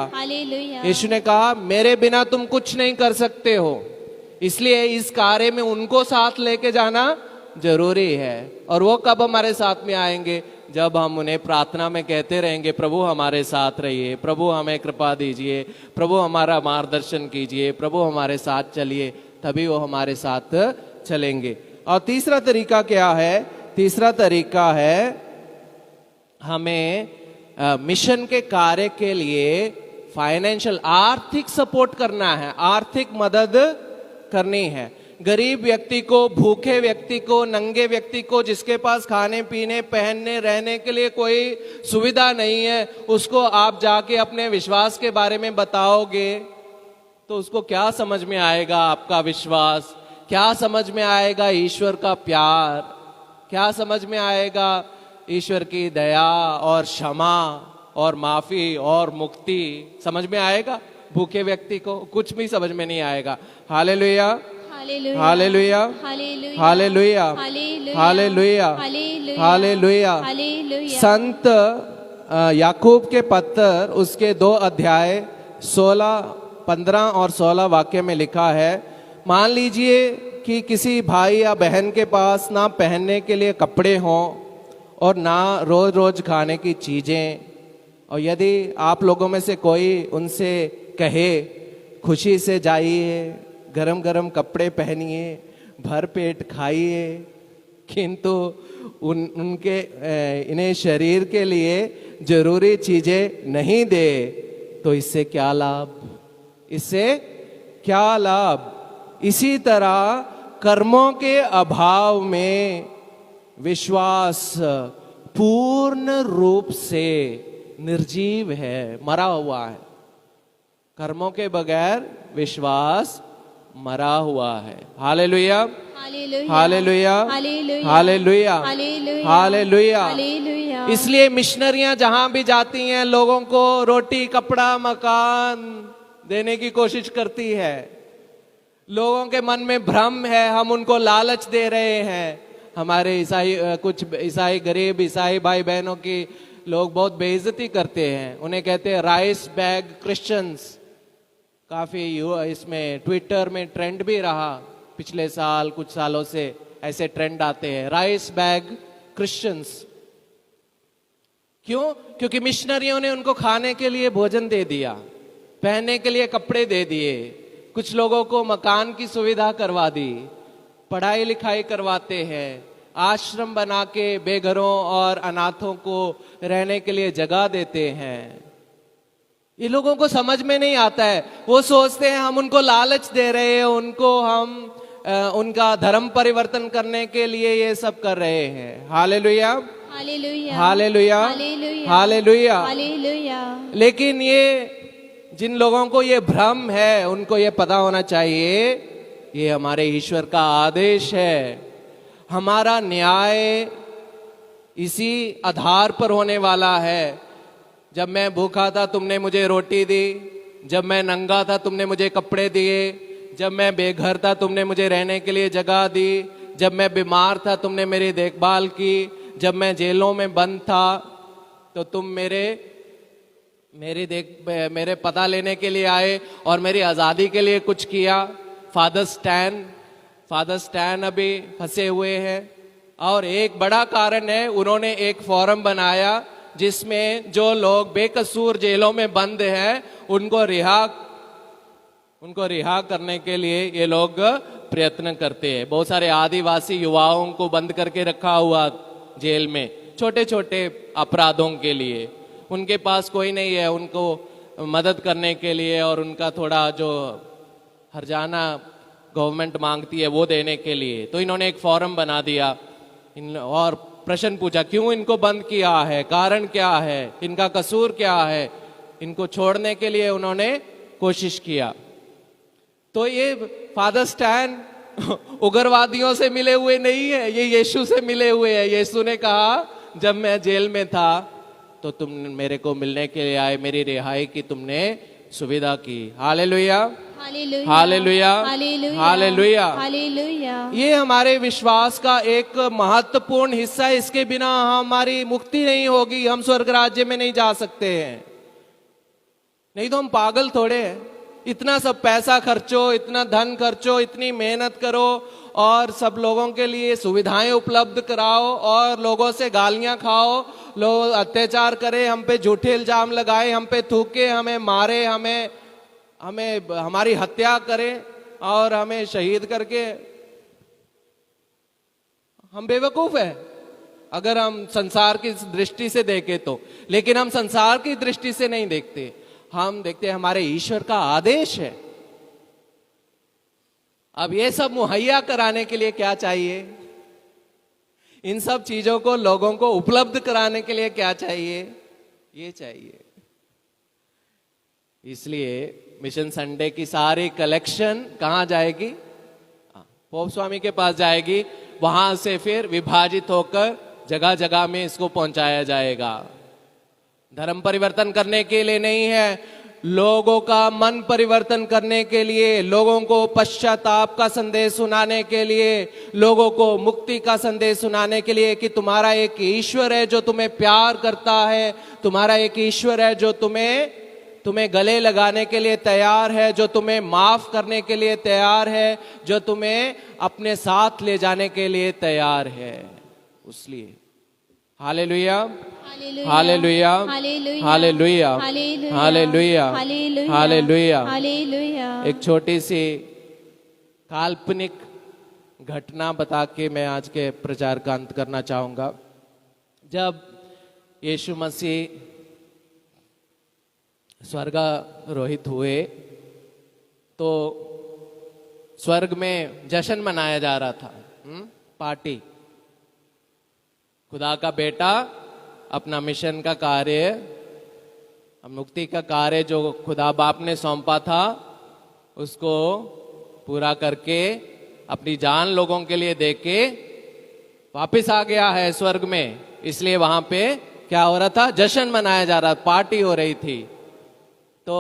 यीशु ने कहा, मेरे बिना तुम कुछ नहीं कर सकते हो, इसलिए इस कार्य में उनको साथ लेके जाना जरूरी है। और वो कब हमारे साथ में आएंगे? जब हम उन्हें प्रार्थना में कहते रहेंगे, प्रभु हमारे साथ रहिए, प्रभु हमें कृपा दीजिए, प्रभु हमारा मार्गदर्शन कीजिए, प्रभु हमारे साथ चलिए, तभी वो हमारे साथ चलेंगे। और तीसरा तरीका क्या है? तीसरा तरीका है हमें मिशन के कार्य के लिए फाइनेंशियल, आर्थिक सपोर्ट करना है, आर्थिक मदद करनी है। गरीब व्यक्ति को, भूखे व्यक्ति को, नंगे व्यक्ति को, जिसके पास खाने पीने, पहनने, रहने के लिए कोई सुविधा नहीं है, उसको आप जाके अपने विश्वास के बारे में बताओगे तो उसको क्या समझ में आएगा? आपका विश्वास क्या समझ में आएगा? ईश्वर का प्यार क्या समझ में आएगा? ईश्वर की दया और क्षमा और माफी और मुक्ति समझ में आएगा? भूखे व्यक्ति को कुछ भी समझ में नहीं आएगा। हालेलुया, हालेलुया, हालेलुया, हालेलुया, हालेलुया। संत याकूब के पत्र, उसके 2 अध्याय 15 और 16 वाक्य में लिखा है, मान लीजिए कि किसी भाई या बहन के पास ना पहनने के लिए कपड़े हों और ना रोज रोज खाने की चीजें, और यदि आप लोगों में से कोई उनसे कहे, खुशी से जाइए, गरम गरम कपड़े पहनिए, भर पेट खाइए, किंतु उनके इन्हें शरीर के लिए जरूरी चीजें नहीं दे, तो इससे क्या लाभ? इससे क्या लाभ? इसी तरह कर्मों के अभाव में विश्वास पूर्ण रूप से निर्जीव है, मरा हुआ है। कर्मों के बगैर विश्वास मरा हुआ है। हालेलुया, हालेलुया, हालेलुया, हालेलुया। इसलिए मिशनरियां जहां भी जाती हैं, लोगों को रोटी, कपड़ा, मकान देने की कोशिश करती है। लोगों के मन में भ्रम है, हम उनको लालच दे रहे हैं। हमारे ईसाई, कुछ ईसाई, गरीब ईसाई भाई बहनों की लोग बहुत बेइज्जती करते हैं, उन्हें कहते हैं राइस बैग क्रिश्चियंस। काफी इसमें ट्विटर में ट्रेंड भी रहा, पिछले साल कुछ सालों से ऐसे ट्रेंड आते हैं, राइस बैग क्रिश्चियंस। क्यों? क्योंकि मिशनरियों ने उनको खाने के लिए भोजन दे दिया, पहनने के लिए कपड़े दे दिए, कुछ लोगों को मकान की सुविधा करवा दी, पढ़ाई लिखाई करवाते हैं, आश्रम बना के बेघरों और अनाथों को रहने के लिए जगह देते हैं। ये लोगों को समझ में नहीं आता है, वो सोचते हैं हम उनको लालच दे रहे हैं, उनको हम उनका धर्म परिवर्तन करने के लिए ये सब कर रहे हैं। हालेलुया, हालेलुया, हालेलुया, हालेलुया, हालेलुया। हालेलुया। लेकिन ये जिन लोगों को ये भ्रम है, उनको ये पता होना चाहिए ये हमारे ईश्वर का आदेश है। हमारा न्याय इसी आधार पर होने वाला है। जब मैं भूखा था तुमने मुझे रोटी दी, जब मैं नंगा था तुमने मुझे कपड़े दिए, जब मैं बेघर था तुमने मुझे रहने के लिए जगह दी, जब मैं बीमार था तुमने मेरी देखभाल की, जब मैं जेलों में बंद था तो तुम मेरे पता लेने के लिए आए और मेरी आज़ादी के लिए कुछ किया। फादर स्टैन अभी फंसे हुए हैं। और एक बड़ा कारण है, उन्होंने एक फोरम बनाया जिसमें जो लोग बेकसूर जेलों में बंद हैं उनको रिहा करने के लिए ये लोग प्रयत्न करते हैं। बहुत सारे आदिवासी युवाओं को बंद करके रखा हुआ जेल में, छोटे छोटे अपराधों के लिए। उनके पास कोई नहीं है उनको मदद करने के लिए और उनका थोड़ा जो हर्जाना गवर्नमेंट मांगती है वो देने के लिए। तो इन्होंने एक फोरम बना दिया और प्रश्न पूछा क्यों इनको बंद किया है, कारण क्या है, इनका कसूर क्या है। इनको छोड़ने के लिए उन्होंने कोशिश किया। तो ये फादर स्टैन उग्रवादियों से मिले हुए नहीं है, ये यीशु से मिले हुए हैं। यीशु ने कहा जब मैं जेल में था तो तुम मेरे को मिलने के लिए आए, मेरी रिहाई की तुमने सुविधा की। हालेलुया, हालेलुया, हालेलुया, हालेलुया, हालेलुया। हालेलुया। ये हमारे विश्वास का एक महत्वपूर्ण हिस्सा है। इसके बिना हमारी मुक्ति नहीं होगी, हम स्वर्ग राज्य में नहीं जा सकते हैं। नहीं तो हम पागल थोड़े हैं। इतना सब पैसा खर्चो, इतना धन खर्चो, इतनी मेहनत करो और सब लोगों के लिए सुविधाएं उपलब्ध कराओ और लोगों से गालियां खाओ, लोग अत्याचार करें, हम पे झूठे इल्जाम लगाए, हम पे थूके, हमें मारे, हमें हमारी हत्या करें और हमें शहीद करके। हम बेवकूफ है अगर हम संसार की दृष्टि से देखें तो। लेकिन हम संसार की दृष्टि से नहीं देखते, हम देखते हैं हमारे ईश्वर का आदेश है। अब ये सब मुहैया कराने के लिए क्या चाहिए? इन सब चीजों को लोगों को उपलब्ध कराने के लिए क्या चाहिए? ये चाहिए। इसलिए मिशन संडे की सारी कलेक्शन कहां जाएगी? पोप स्वामी के पास जाएगी, वहां से फिर विभाजित होकर जगह जगह में इसको पहुंचाया जाएगा। धर्म परिवर्तन करने के लिए नहीं है, लोगों का मन परिवर्तन करने के लिए, लोगों को पश्चाताप का संदेश सुनाने के लिए, लोगों को मुक्ति का संदेश सुनाने के लिए कि तुम्हारा एक ईश्वर है जो तुम्हें प्यार करता है, तुम्हारा एक ईश्वर है जो तुम्हें गले लगाने के लिए तैयार है, जो तुम्हें माफ करने के लिए तैयार है, जो तुम्हें अपने साथ ले जाने के लिए तैयार है। इसलिए हालेलुया, हालेलुया, हालेलुया, हालेलुया, हालेलुया, हालेलुया। एक छोटी सी काल्पनिक घटना बता के मैं आज के प्रचार का अंत करना चाहूंगा। जब यीशु मसीह स्वर्गारोहित हुए तो स्वर्ग में जश्न मनाया जा रहा था, पार्टी। खुदा का बेटा अपना मिशन का कार्य, मुक्ति का कार्य जो खुदा बाप ने सौंपा था उसको पूरा करके अपनी जान लोगों के लिए देके वापस आ गया है स्वर्ग में। इसलिए वहां पे क्या हो रहा था? जश्न मनाया जा रहा, पार्टी हो रही थी। तो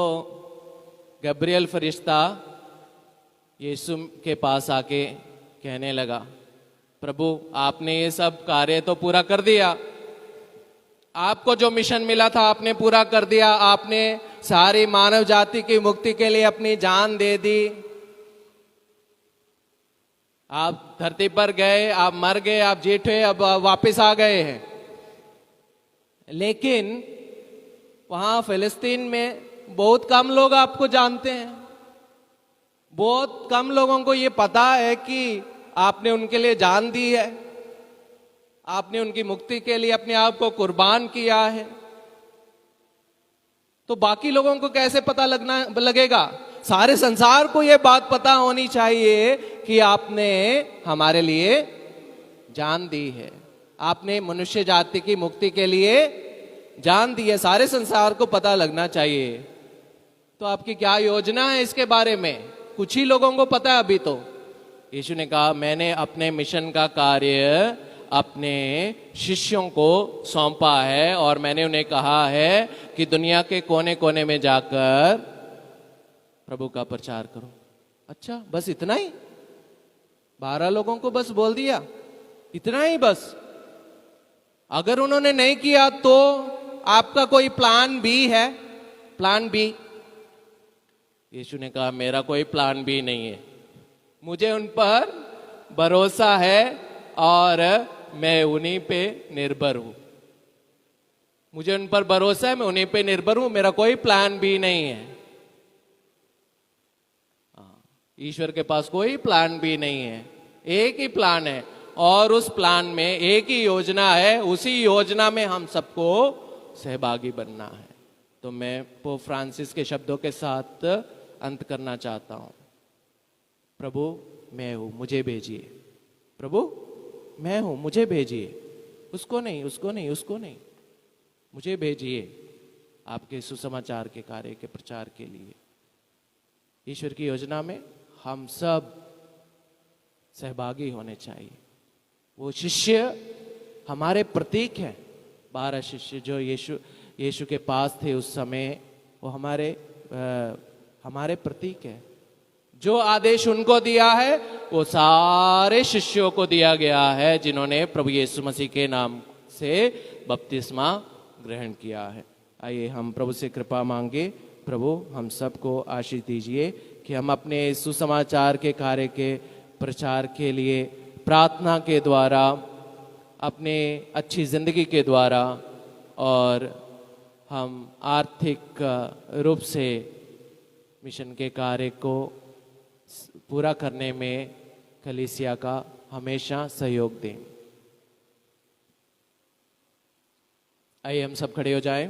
गब्रियल फरिश्ता यीशु के पास आके कहने लगा, प्रभु आपने ये सब कार्य तो पूरा कर दिया, आपको जो मिशन मिला था आपने पूरा कर दिया, आपने सारी मानव जाति की मुक्ति के लिए अपनी जान दे दी। आप धरती पर गए, आप मर गए, आप जीते, अब वापस आ गए हैं। लेकिन वहां फिलिस्तीन में बहुत कम लोग आपको जानते हैं। बहुत कम लोगों को ये पता है कि आपने उनके लिए जान दी है, आपने उनकी मुक्ति के लिए अपने आप को कुर्बान किया है। तो बाकी लोगों को कैसे पता लगेगा? सारे संसार को यह बात पता होनी चाहिए कि आपने हमारे लिए जान दी है, आपने मनुष्य जाति की मुक्ति के लिए जान दी है। सारे संसार को पता लगना चाहिए। तो आपकी क्या योजना है इसके बारे में? कुछ ही लोगों को पता है अभी तो। यीशु ने कहा, मैंने अपने मिशन का कार्य अपने शिष्यों को सौंपा है और मैंने उन्हें कहा है कि दुनिया के कोने कोने में जाकर प्रभु का प्रचार करो। अच्छा, बस इतना ही? 12 लोगों को बस बोल दिया, इतना ही बस? अगर उन्होंने नहीं किया तो आपका कोई प्लान बी है? Plan B? यीशु ने कहा, मेरा कोई प्लान बी नहीं है, मुझे उन पर भरोसा है और मैं उन्हीं पे निर्भर हूं। मुझे उन पर भरोसा है, मैं उन्हीं पे निर्भर हूं, मेरा कोई प्लान बी नहीं है। ईश्वर के पास कोई प्लान बी नहीं है, एक ही प्लान है और उस प्लान में एक ही योजना है। उसी योजना में हम सबको सहभागी बनना है। तो मैं पोप फ्रांसिस के शब्दों के साथ अंत करना चाहता हूं। प्रभु मैं हूं, मुझे भेजिए। प्रभु मैं हूं, मुझे भेजिए। उसको नहीं, उसको नहीं, उसको नहीं, मुझे भेजिए आपके सुसमाचार के कार्य के प्रचार के लिए। ईश्वर की योजना में हम सब सहभागी होने चाहिए। वो शिष्य हमारे प्रतीक हैं। 12 शिष्य जो यीशु के पास थे उस समय, वो हमारे प्रतीक है। जो आदेश उनको दिया है वो सारे शिष्यों को दिया गया है जिन्होंने प्रभु यीशु मसीह के नाम से बपतिस्मा ग्रहण किया है। आइए हम प्रभु से कृपा मांगे। प्रभु हम सबको आशीष दीजिए कि हम अपने सुसमाचार के कार्य के प्रचार के लिए प्रार्थना के द्वारा, अपने अच्छी जिंदगी के द्वारा और हम आर्थिक रूप से मिशन के कार्य को पूरा करने में कलीसिया का हमेशा सहयोग दें। आइए हम सब खड़े हो जाएं।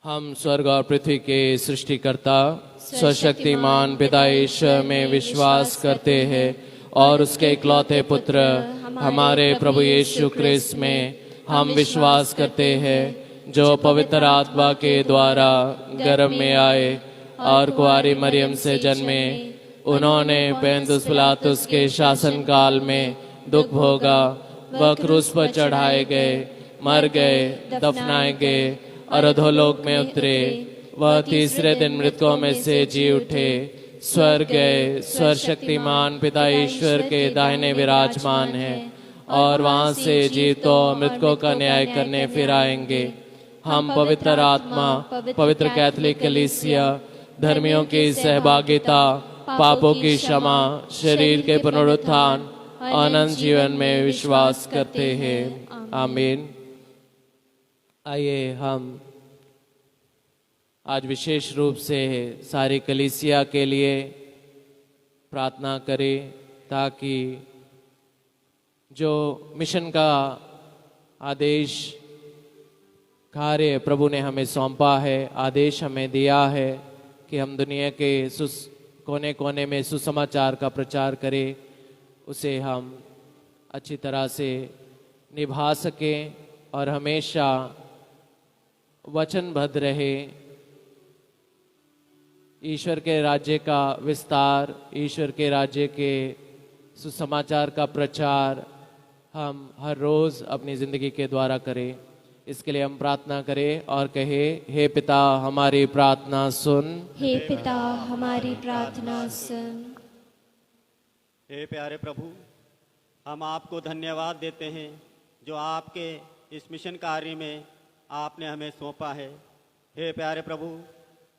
हम स्वर्ग और पृथ्वी के सृष्टिकर्ता सर्वशक्तिमान पिता ईश्वर में विश्वास करते हैं और उसके इकलौते पुत्र हमारे प्रभु यीशु क्रिस्त में हम विश्वास करते हैं, जो पवित्र आत्मा के द्वारा गर्भ में आए और कुंवारी मरियम से जन्मे। उन्होंने पेंतुस पिलातुस के शासन काल में दुख भोगा, वह क्रूस पर चढ़ाए गए, मर गए, दफनाए गए और अधोलोक में उतरे। वह तीसरे दिन मृतकों में से जी उठे, स्वर्ग गए, सर्वशक्तिमान पिता ईश्वर के दाहिने विराजमान है और वहां से जीवतों मृतकों का न्याय करने फिर आएंगे। हम पवित्र आत्मा, पवित्र कैथोलिक कलीसिया, धर्मियों की सहभागिता, पापों की क्षमा, शरीर के पुनरुत्थान, अनंत जीवन में विश्वास करते हैं। आमीन। आइए हम आज विशेष रूप से सारी कलीसिया के लिए प्रार्थना करें ताकि जो मिशन का आदेश कार्य प्रभु ने हमें सौंपा है, आदेश हमें दिया है कि हम दुनिया के कोने कोने में सुसमाचार का प्रचार करें, उसे हम अच्छी तरह से निभा सकें और हमेशा वचनबद्ध रहे। ईश्वर के राज्य का विस्तार, ईश्वर के राज्य के सुसमाचार का प्रचार हम हर रोज अपनी जिंदगी के द्वारा करें। इसके लिए हम प्रार्थना करें और कहे, हे पिता हमारी प्रार्थना सुन। हे पिता हमारी प्रार्थना सुन। हे प्यारे प्रभु, हम आपको धन्यवाद देते हैं जो आपके इस मिशन कार्य में आपने हमें सौंपा है। हे प्यारे प्रभु,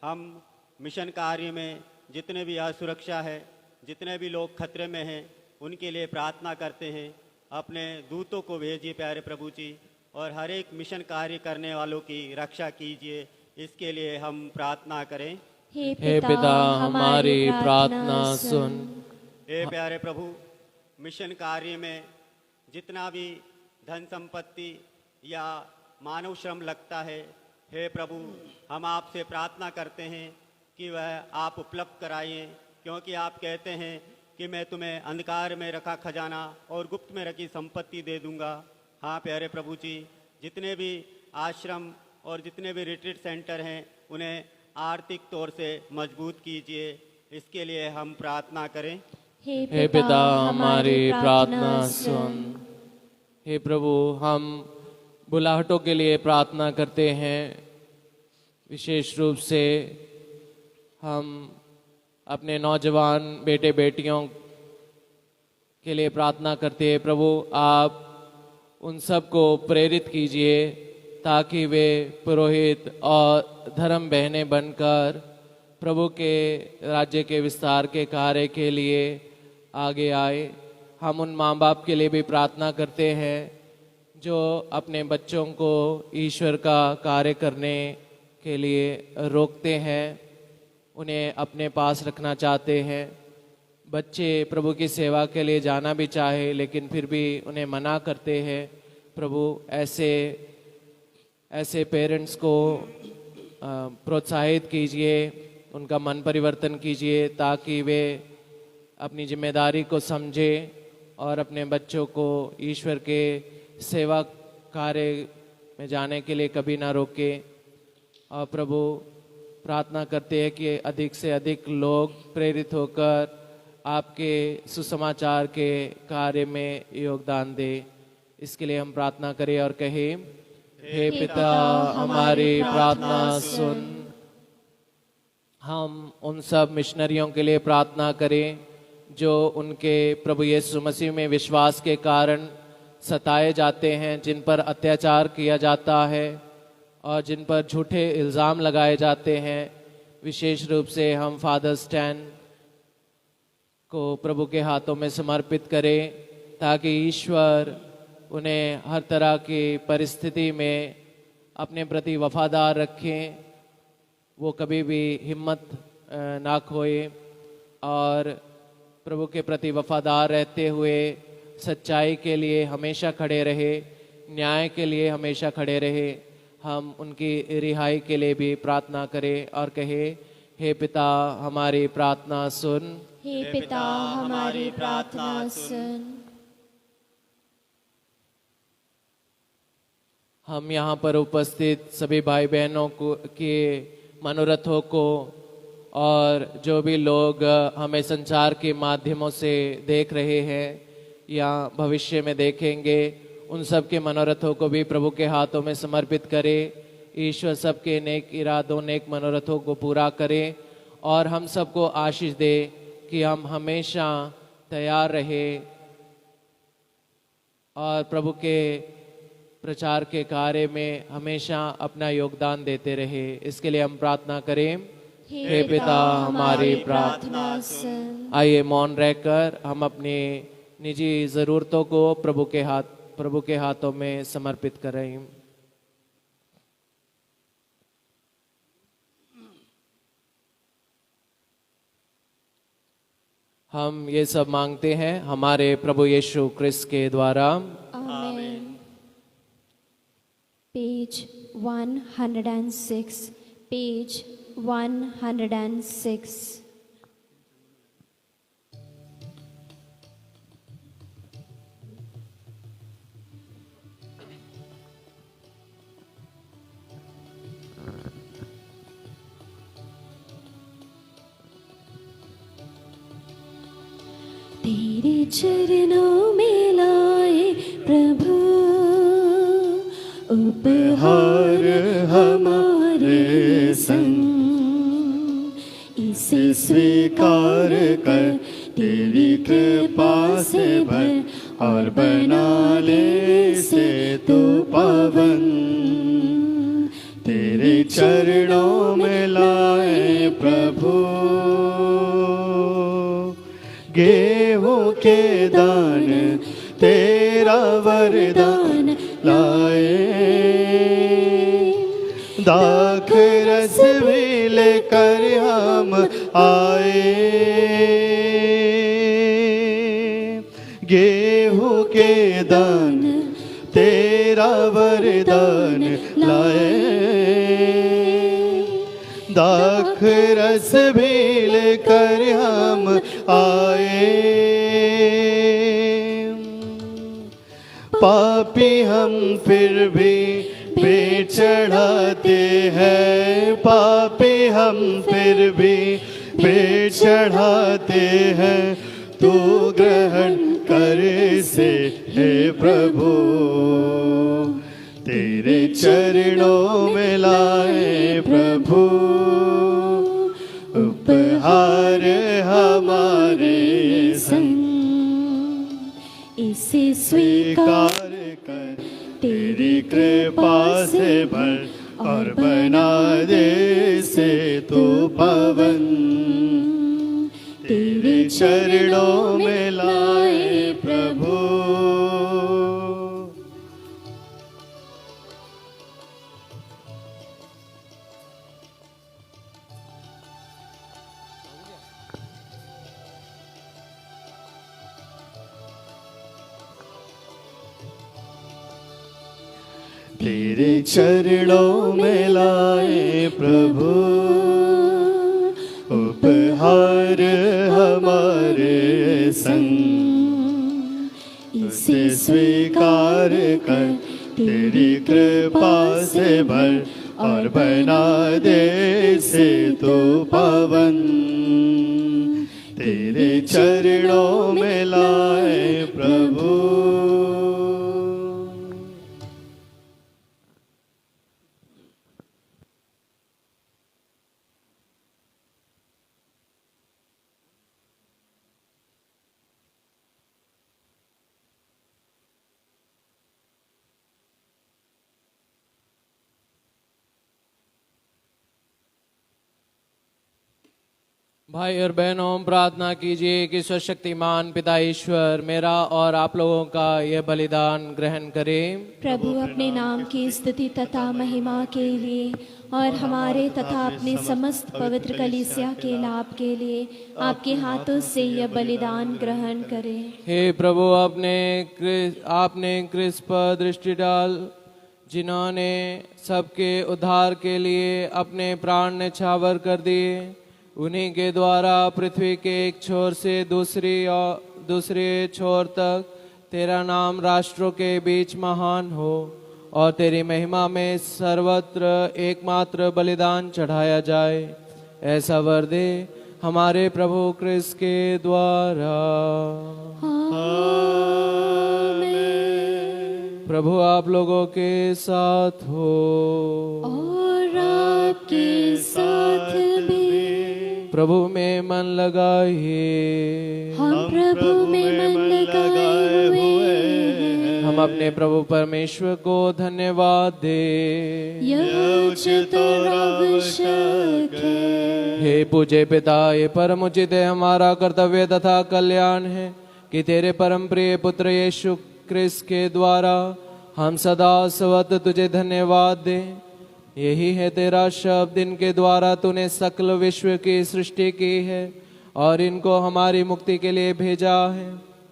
हम मिशन कार्य में जितने भी असुरक्षा है, जितने भी लोग खतरे में हैं, उनके लिए प्रार्थना करते हैं। अपने दूतों को भेजिए प्यारे प्रभु जी, और हर एक मिशन कार्य करने वालों की रक्षा कीजिए, इसके लिए हम प्रार्थना करें। हे पिता हमारी प्रार्थना सुन। हे प्यारे प्रभु, मिशन कार्य में जितना भी धन संपत्ति या मानव श्रम लगता है, हे प्रभु हम आपसे प्रार्थना करते हैं कि वह आप उपलब्ध कराइए, क्योंकि आप कहते हैं कि मैं तुम्हें अंधकार में रखा खजाना और गुप्त में रखी संपत्ति दे दूंगा। हाँ प्यारे प्रभु जी, जितने भी आश्रम और जितने भी रिट्रीट सेंटर हैं, उन्हें आर्थिक तौर से मजबूत कीजिए, इसके लिए हम प्रार्थना करें। हे पिता हमारी प्रार्थना सुन। हे प्रभु, हम बुलाहटों के लिए प्रार्थना करते हैं। विशेष रूप से हम अपने नौजवान बेटे बेटियों के लिए प्रार्थना करते हैं। प्रभु, आप उन सब को प्रेरित कीजिए ताकि वे पुरोहित और धर्म बहने बनकर प्रभु के राज्य के विस्तार के कार्य के लिए आगे आए। हम उन माँ बाप के लिए भी प्रार्थना करते हैं जो अपने बच्चों को ईश्वर का कार्य करने के लिए रोकते हैं, उन्हें अपने पास रखना चाहते हैं। बच्चे प्रभु की सेवा के लिए जाना भी चाहे, लेकिन फिर भी उन्हें मना करते हैं। प्रभु, ऐसे पेरेंट्स को प्रोत्साहित कीजिए, उनका मन परिवर्तन कीजिए ताकि वे अपनी जिम्मेदारी को समझें और अपने बच्चों को ईश्वर के सेवा कार्य में जाने के लिए कभी ना रोके। और प्रभु, प्रार्थना करते हैं कि अधिक से अधिक लोग प्रेरित होकर आपके सुसमाचार के कार्य में योगदान दे, इसके लिए हम प्रार्थना करें और कहें, हे पिता हमारी प्रार्थना सुन। हम उन सब मिशनरियों के लिए प्रार्थना करें जो उनके प्रभु यीशु मसीह में विश्वास के कारण सताए जाते हैं, जिन पर अत्याचार किया जाता है और जिन पर झूठे इल्ज़ाम लगाए जाते हैं। विशेष रूप से हम फादर स्टैन को प्रभु के हाथों में समर्पित करें ताकि ईश्वर उन्हें हर तरह की परिस्थिति में अपने प्रति वफादार रखें, वो कभी भी हिम्मत ना खोए और प्रभु के प्रति वफादार रहते हुए सच्चाई के लिए हमेशा खड़े रहे, न्याय के लिए हमेशा खड़े रहे। हम उनकी रिहाई के लिए भी प्रार्थना करें और कहे, हे पिता हमारी प्रार्थना सुन। हे पिता हमारी प्रार्थना सुन। हम यहाँ पर उपस्थित सभी भाई बहनों को के मनोरथों को और जो भी लोग हमें संचार के माध्यमों से देख रहे हैं या भविष्य में देखेंगे, उन सब के मनोरथों को भी प्रभु के हाथों में समर्पित करें। ईश्वर सबके नेक इरादों, नेक मनोरथों को पूरा करें और हम सबको आशीष दे कि हम हमेशा तैयार रहे और प्रभु के प्रचार के कार्य में हमेशा अपना योगदान देते रहे। इसके लिए हम प्रार्थना करें, हे पिता हमारी प्रार्थना सुन। आइए मौन रहकर हम अपनी निजी ज़रूरतों को प्रभु के हाथों में समर्पित करें। हम ये सब मांगते हैं हमारे प्रभु यीशु क्रिस्त के द्वारा। आमीन। Page 106, page 106। तेरे चरणों में लाए प्रभु, ओ उपहार हमारे संग, इसे स्वीकार कर तेरी कृपा से भर, और बना ले इसे तू पावन। तेरे चरणों में लाए प्रभु गेहूं के दान, तेरा वरदान लाए। दाख रस भी लेकर हम आए, गेहूं के दान तेरा वरदान लाए। दाख रस भी लेकर हम आए, पापी हम फिर भी पेट चढ़ाते हैं, पापी हम फिर भी पेट चढ़ाते हैं। तू ग्रहण कर इसे हे प्रभु, तेरे चरणों में लाए प्रभु। उपहार हमारे संग, इसे स्वीकार कर तेरी कृपा से भर, और बना दे इसे तू पावन। तेरे चरणों में लाए प्रभु। तेरे चरणों में लाए प्रभु, उपहार हमारे संग, इसे स्वीकार कर तेरी कृपा से भर, और बना दे इसे तो पावन। तेरे चरणों में लाए प्रभु। भाई और बहनों, प्रार्थना कीजिए कि स्वशक्तिमान पिता ईश्वर मेरा और आप लोगों का यह बलिदान ग्रहण करें। प्रभु अपने नाम की स्तुति तथा महिमा के लिए और हमारे तथा अपने समस्त पवित्र कलीसिया के लाभ के लिए आपके हाथों से यह बलिदान ग्रहण करें। हे प्रभु, आपने क्रिस पर दृष्टि डाल, जिन्होंने सबके उद्धार के लिए अपने प्राण न्यौछावर कर दिए। उन्हीं के द्वारा पृथ्वी के एक छोर से दूसरे छोर तक तेरा नाम राष्ट्रों के बीच महान हो, और तेरी महिमा में सर्वत्र एकमात्र बलिदान चढ़ाया जाए। ऐसा वर दे हमारे प्रभु क्रिस्त के द्वारा। आमीन। प्रभु आप लोगों के साथ हो और आपके साथ भी। प्रभु में मन लगाइए, हम प्रभु में मन लगाए हुए हैं। हम अपने प्रभु परमेश्वर को धन्यवाद दे, यह उचित और आवश्यक है। हे पूज्य पिता, ये परम उचित है, हमारा कर्तव्य तथा कल्याण है कि तेरे परम प्रिय पुत्र यीशु क्रिस्त के द्वारा हम सदा सर्वत्र तुझे धन्यवाद दें। यही है तेरा शब्द, इनके द्वारा तूने सकल विश्व की सृष्टि की है और इनको हमारी मुक्ति के लिए भेजा है।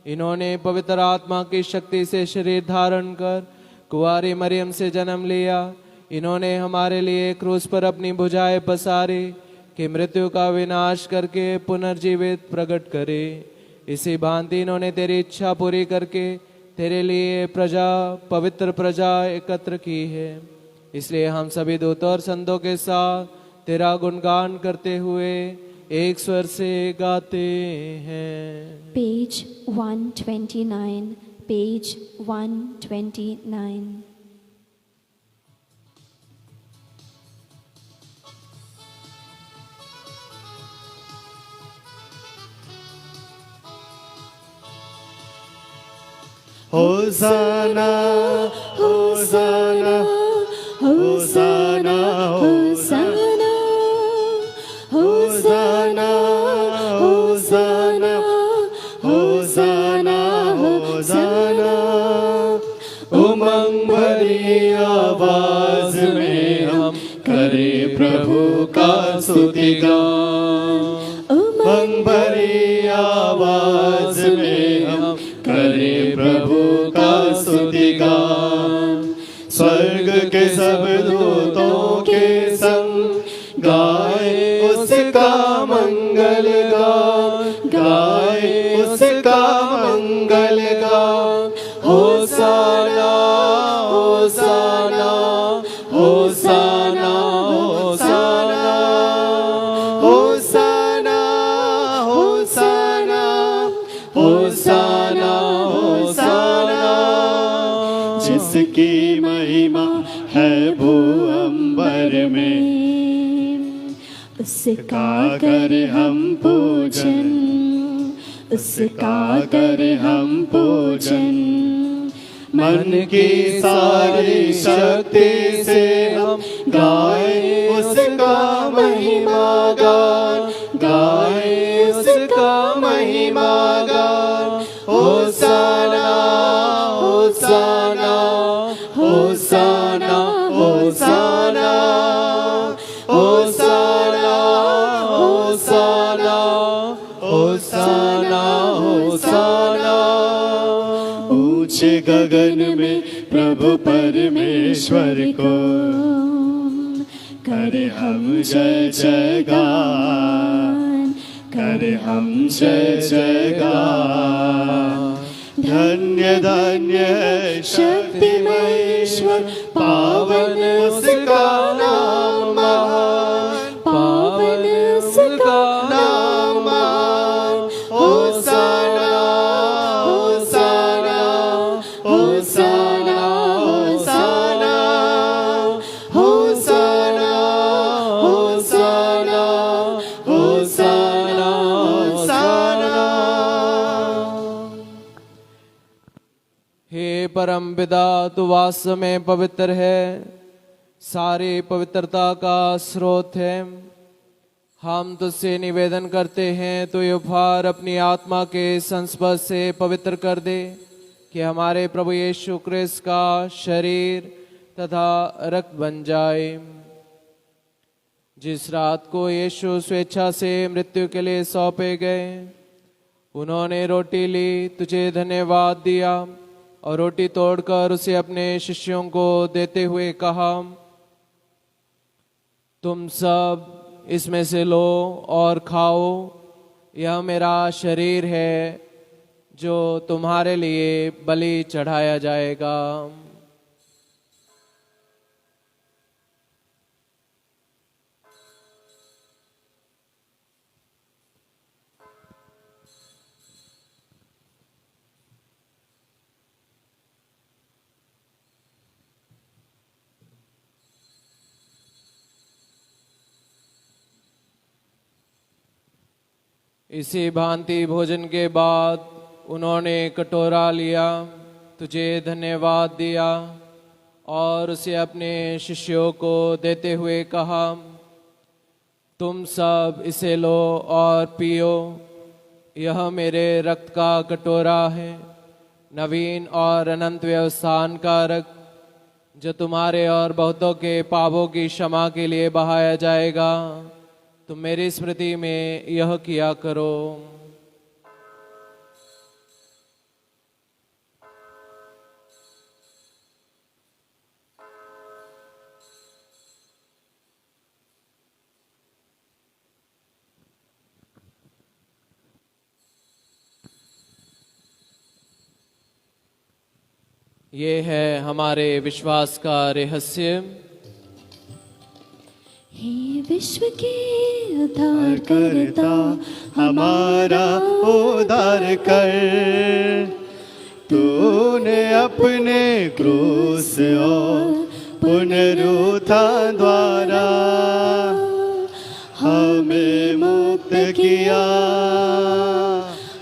इन्होंने पवित्र आत्मा की शक्ति से शरीर धारण कर कुंवारी मरियम से जन्म लिया। इन्होंने हमारे लिए क्रूस पर अपनी भुजाएं पसारी कि मृत्यु का विनाश करके पुनर्जीवित प्रकट करे। इसी भांति इन्होंने तेरी इच्छा पूरी करके तेरे लिए पवित्र प्रजा एकत्र की है। इसलिए हम सभी दूतों और संतों के साथ तेरा गुणगान करते हुए एक स्वर से गाते हैं। Page 129, page 129। होसाना होसाना होसाना होसाना होसाना होसाना होसाना होसाना। उमंग भरी आवाज में हम करें प्रभु का स्तुतिगान। उमंग भरी आवाज में हम करें प्रभु का स्तुतिगान। स्वर्ग के सब दूतों के संग गाए उसका मंगल गान, गाए उसका मंगल गान। होसाना होसाना होसाना होसाना होसाना होसाना होसाना होसाना। जिसकी महिमा है भूअंबर में, उसका कर हम पूजन, उसका कर हम पूजन। मन की सारी शक्ति से हम गाए उसका महिमा गान, गाए उसका महिमा गान। होसाना होसाना होसाना होसाना होसाना होसाना होसाना होसाना। ऊंचे गगन में प्रभु परमेश्वर को करे हम जय जयगान, करे हम जय जयगान। धन्य धन्य शक्तिमय ईश्वर, पावन उसका नाम महान, पावन उसका नाम महान। होसाना होसाना होसाना होसाना होसाना होसाना होसाना होसाना। हे परम पिता, तू वास्तव में पवित्र है, सारी पवित्रता का स्रोत है। हम तुझसे निवेदन करते हैं तो ये उपहार अपनी आत्मा के संस्पर्श से पवित्र कर दे, कि हमारे प्रभु यीशु क्रिस्त का शरीर तथा रक्त बन जाए। जिस रात को यीशु स्वेच्छा से मृत्यु के लिए सौंपे गए, उन्होंने रोटी ली, तुझे धन्यवाद दिया और रोटी तोड़कर उसे अपने शिष्यों को देते हुए कहा, तुम सब इसमें से लो और खाओ, यह मेरा शरीर है जो तुम्हारे लिए बलि चढ़ाया जाएगा। इसी भांति भोजन के बाद उन्होंने कटोरा लिया, तुझे धन्यवाद दिया और उसे अपने शिष्यों को देते हुए कहा, तुम सब इसे लो और पियो, यह मेरे रक्त का कटोरा है, नवीन और अनंत व्यवसान का रक्त, जो तुम्हारे और बहुतों के पापों की क्षमा के लिए बहाया जाएगा। तुम मेरी स्मृति में यह किया करो। ये है हमारे विश्वास का रहस्य। हे विश्व के उद्धार करता, हमारा उद्धार कर। तूने अपने क्रूस और पुनरुत्थान द्वारा हमें मुक्त किया,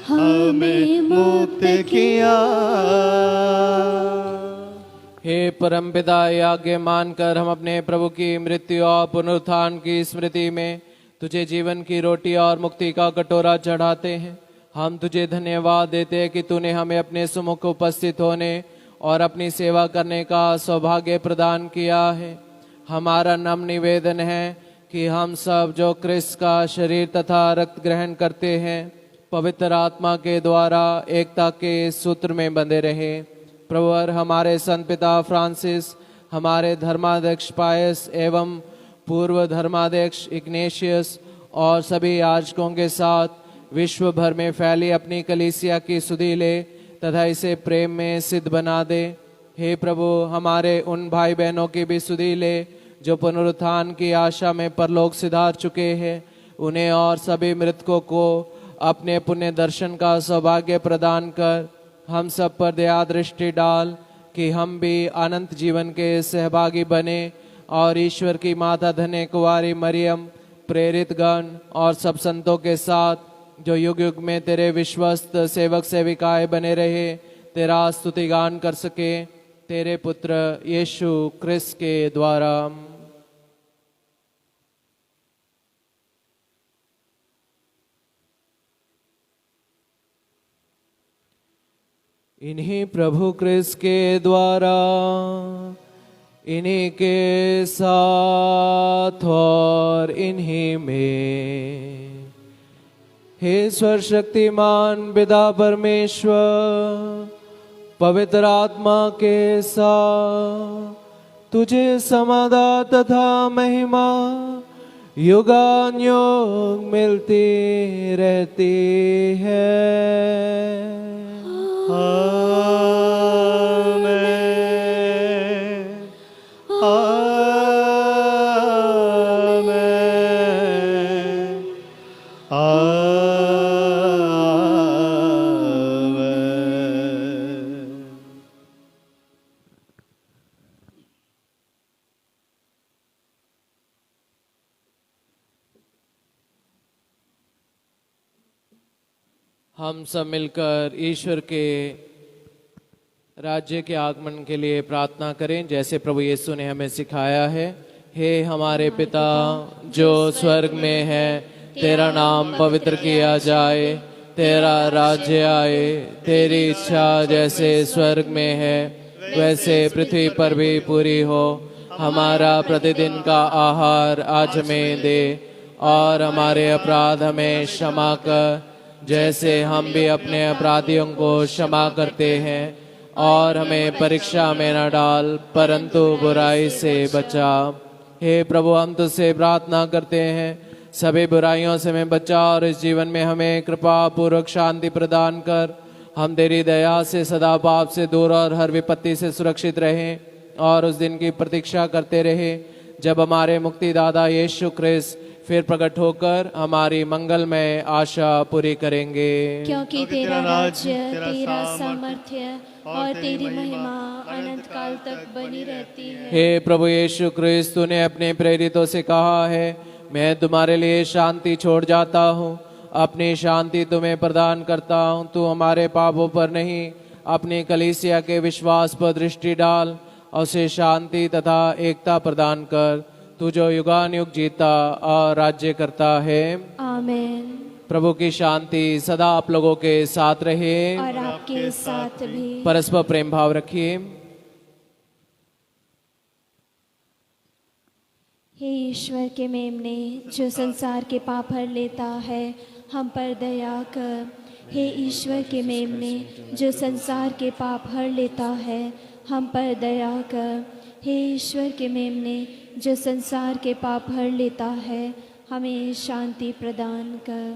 हमें मुक्त किया। हे परमपिता, आज्ञा मानकर हम अपने प्रभु की मृत्यु और पुनरुत्थान की स्मृति में तुझे जीवन की रोटी और मुक्ति का कटोरा चढ़ाते हैं। हम तुझे धन्यवाद देते हैं कि तूने हमें अपने सम्मुख उपस्थित होने और अपनी सेवा करने का सौभाग्य प्रदान किया है। हमारा नम्र निवेदन है कि हम सब जो क्रिस्त का शरीर तथा रक्त ग्रहण करते हैं, पवित्र आत्मा के द्वारा एकता के सूत्र में बंधे रहे। प्रभुवर हमारे संत पिता फ्रांसिस, हमारे धर्माध्यक्ष पायस एवं पूर्व धर्माध्यक्ष इग्नेशियस और सभी याजकों के साथ विश्व भर में फैली अपनी कलीसिया की सुधि ले तथा इसे प्रेम में सिद्ध बना दे। हे प्रभु, हमारे उन भाई बहनों की भी सुधि ले जो पुनरुत्थान की आशा में परलोक सिधार चुके हैं। उन्हें और सभी मृतकों को अपने पुण्य दर्शन का सौभाग्य प्रदान कर हम सब पर दया दृष्टि डाल कि हम भी अनंत जीवन के सहभागी बने और ईश्वर की माता धन्य कुंवारी मरियम, प्रेरित गण और सब संतों के साथ जो युग युग में तेरे विश्वस्त सेवक सेविकाएं बने रहे, तेरा स्तुतिगान कर सके। तेरे पुत्र यीशु क्रिस्त के द्वारा। इन्हीं प्रभु क्रिस्त के द्वारा, इन्हीं के साथ और इन्हीं में, हे सर्वशक्तिमान पिता परमेश्वर, पवित्र आत्मा के साथ तुझे समाधान तथा महिमा युगानुयुग मिलती रहती है। हम सब मिलकर ईश्वर के राज्य के आगमन के लिए प्रार्थना करें, जैसे प्रभु यीशु ने हमें सिखाया है। हे हमारे पिता जो स्वर्ग में है, तेरा नाम पवित्र किया जाए, तेरा राज्य आए, तेरी इच्छा जैसे स्वर्ग में है वैसे पृथ्वी पर भी पूरी हो। हमारा प्रतिदिन का आहार आज हमें दे और हमारे अपराध हमें क्षमा कर, जैसे हम भी अपने अपराधियों को क्षमा करते हैं, और हमें परीक्षा में न डाल परंतु बुराई से बचा। हे प्रभु, हम तुझसे प्रार्थना करते हैं, सभी बुराइयों से हमें बचा और इस जीवन में हमें कृपा पूर्वक शांति प्रदान कर। हम तेरी दया से सदा पाप से दूर और हर विपत्ति से सुरक्षित रहें और उस दिन की प्रतीक्षा करते रहे जब हमारे मुक्तिदाता यीशु क्रिस्त फिर प्रकट होकर हमारी मंगलमय आशा पूरी करेंगे। क्योंकि तेरा राज्य, तेरा सामर्थ्य और तेरी महिमा अनंत काल तक बनी रहती है। हे प्रभु यीशु क्रिस्त, तूने अपने प्रेरितों से कहा है, मैं तुम्हारे लिए शांति छोड़ जाता हूँ, अपनी शांति तुम्हें प्रदान करता हूँ। तू हमारे पापों पर नहीं, अपनी कलीसिया के विश्वास पर दृष्टि डाल और उसे शांति तथा एकता प्रदान कर। तू जो युगानुयुग जीता और राज्य करता है। आमीन। प्रभु की शांति सदा आप लोगों के साथ रहे और आपके साथ भी। परस्पर प्रेम भाव रखिए। हे ईश्वर के मेमने, जो संसार के पाप हर लेता है, हम पर दया कर। हे ईश्वर के मेमने, जो संसार के पाप हर लेता है, हम पर दया कर। हे ईश्वर के मेमने, जो संसार के पाप हर लेता है, हमें शांति प्रदान कर।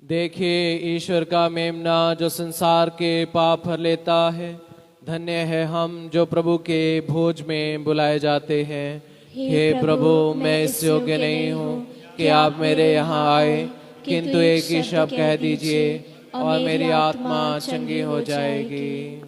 देखिए ईश्वर का मेमना जो संसार के पाप हर लेता है। धन्य है हम जो प्रभु के भोज में बुलाए जाते हैं। हे प्रभु, मैं इस योग्य नहीं हूँ कि आप मेरे यहाँ आए, किंतु एक ही शब्द कह दीजिए और मेरी आत्मा चंगी हो जाएगी।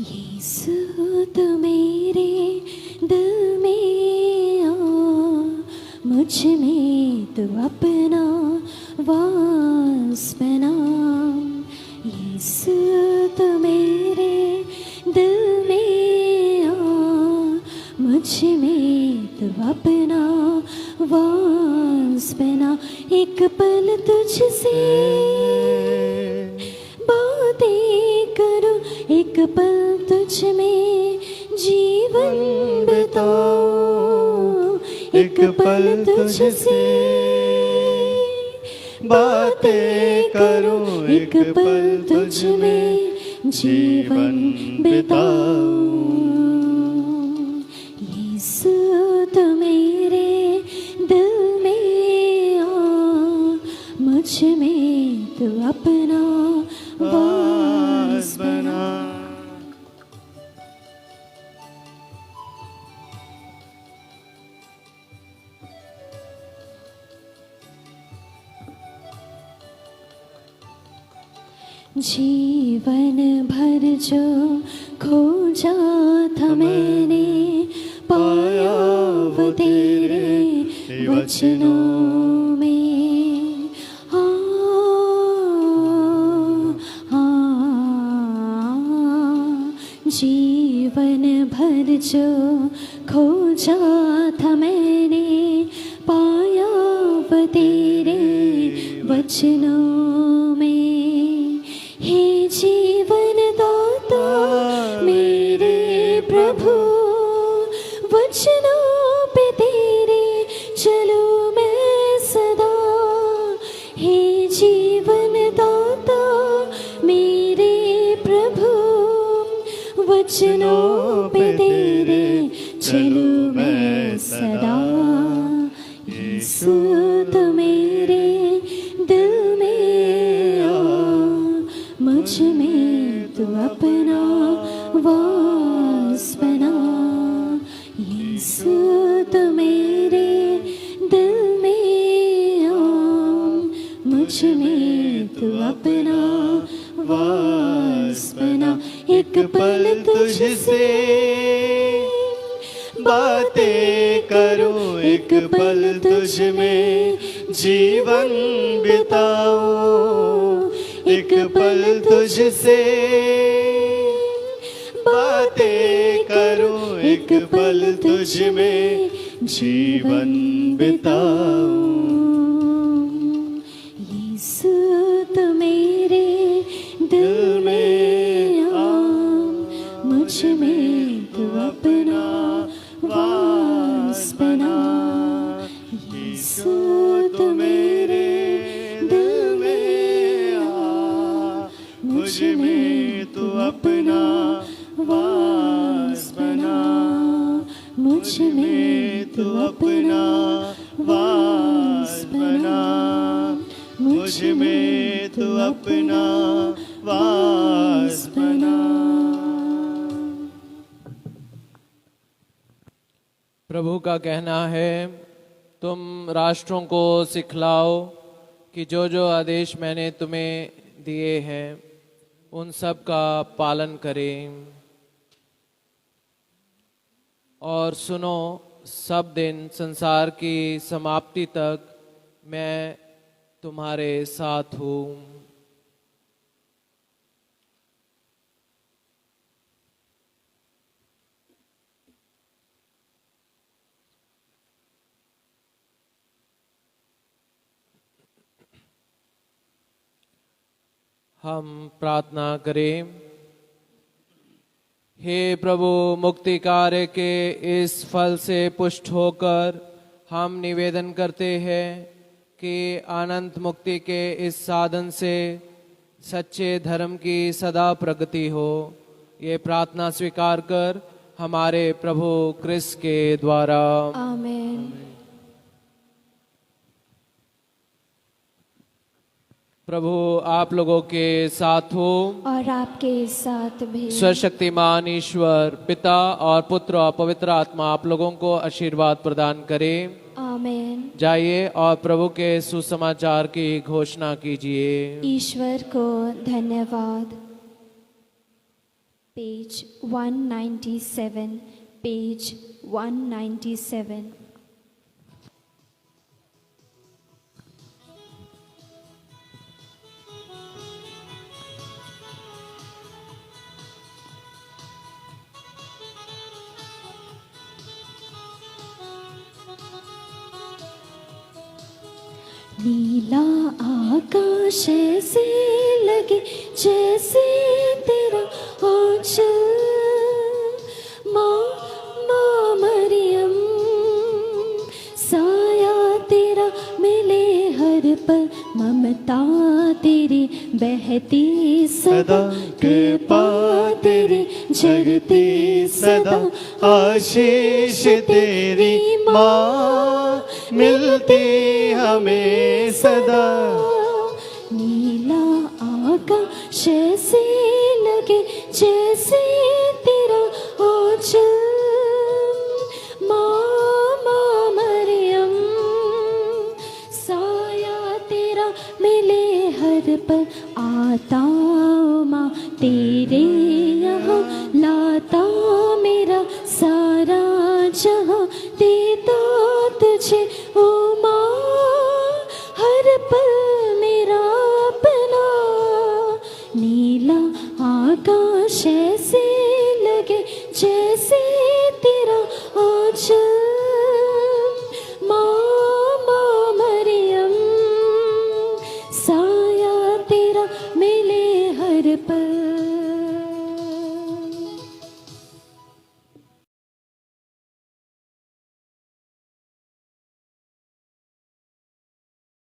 यीशु तू मेरे दिल में आ, मुझ में तू अपना वास बना। यीशु तू मेरे दिल में आ, मुझ में तू अपना वास बना। एक पल तुझसे बातें करूं, एक पल तुझ में जीवन बिताऊं, एक पल तुझसे बातें करूं, एक पल तुझ में जीवन बिताऊं। यीशु तू मेरे दिल में आ, मुझ में तू अपना वास बना। जीवन भर जो खोजा था मैंने, पाया वो तेरे वचनों में। जीवन भर जो खोजा था मैंने, पाया वो तेरे वचनों में। हे जीवन दाता मेरे प्रभु, वचनों पे तेरे चलूं मैं सदा। हे जीवन दाता मेरे प्रभु, वचनों पे तेरे चलूं मैं सदा। यीशु तू मेरे दिल में आ, मुझ में तू अपना वास बना। यीशु तू मेरे दिल में आ, मुझ में तू अपना वास बना। एक पल तुझसे बातें करूं, एक पल तुझ में जीवन बिताऊं, एक पल तुझसे बातें करूं, एक पल तुझ में जीवन बिताऊं। यीशु तू मेरे दिल में आ, मुझ में तू अपना वास बना। यीशु तू मेरे दिल में आ, मुझ में तू अपना वास बना, मुझ में तू अपना वास बना, मुझ में तू अपना वास बना। प्रभु का कहना है, तुम राष्ट्रों को सिखलाओ कि जो जो आदेश मैंने तुम्हें दिए हैं उन सब का पालन करें। और सुनो, सब दिन संसार की समाप्ति तक मैं तुम्हारे साथ हूँ। हम प्रार्थना करें। हे प्रभु, मुक्ति कार्य के इस फल से पुष्ट होकर हम निवेदन करते हैं कि अनंत मुक्ति के इस साधन से सच्चे धर्म की सदा प्रगति हो। ये प्रार्थना स्वीकार कर हमारे प्रभु क्रिस्त के द्वारा। आमीन। प्रभु आप लोगों के साथ हो और आपके साथ भी। सर्वशक्तिमान ईश्वर पिता और पुत्र और पवित्र आत्मा आप लोगों को आशीर्वाद प्रदान करे। आमीन। जाइए और प्रभु के सुसमाचार की घोषणा कीजिए। ईश्वर को धन्यवाद। Page 197, page 197। नीला आकाश ऐसे लगे जैसे तेरा आंचल, माँ माँ मरियम, साया तेरा मिले हर पल, ममता तेरी बहती सदा, कृपा तेरी जगती सदा, आशीष तेरी माँ मिलती हमें सदा। नीला आकाश ऐसे लगे जैसे तेरा आंचल, माँ माँ मरियम, साया तेरा मिले हर पल, आता माँ तेरे यहाँ, लाता मेरा सारा जहाँ, देता तुझे ओ माँ हर पल मेरा अपना। नीला आकाश ऐसे लगे जैसे तेरा आंचल, माँ माँ मरियम, साया तेरा मिले हर पल।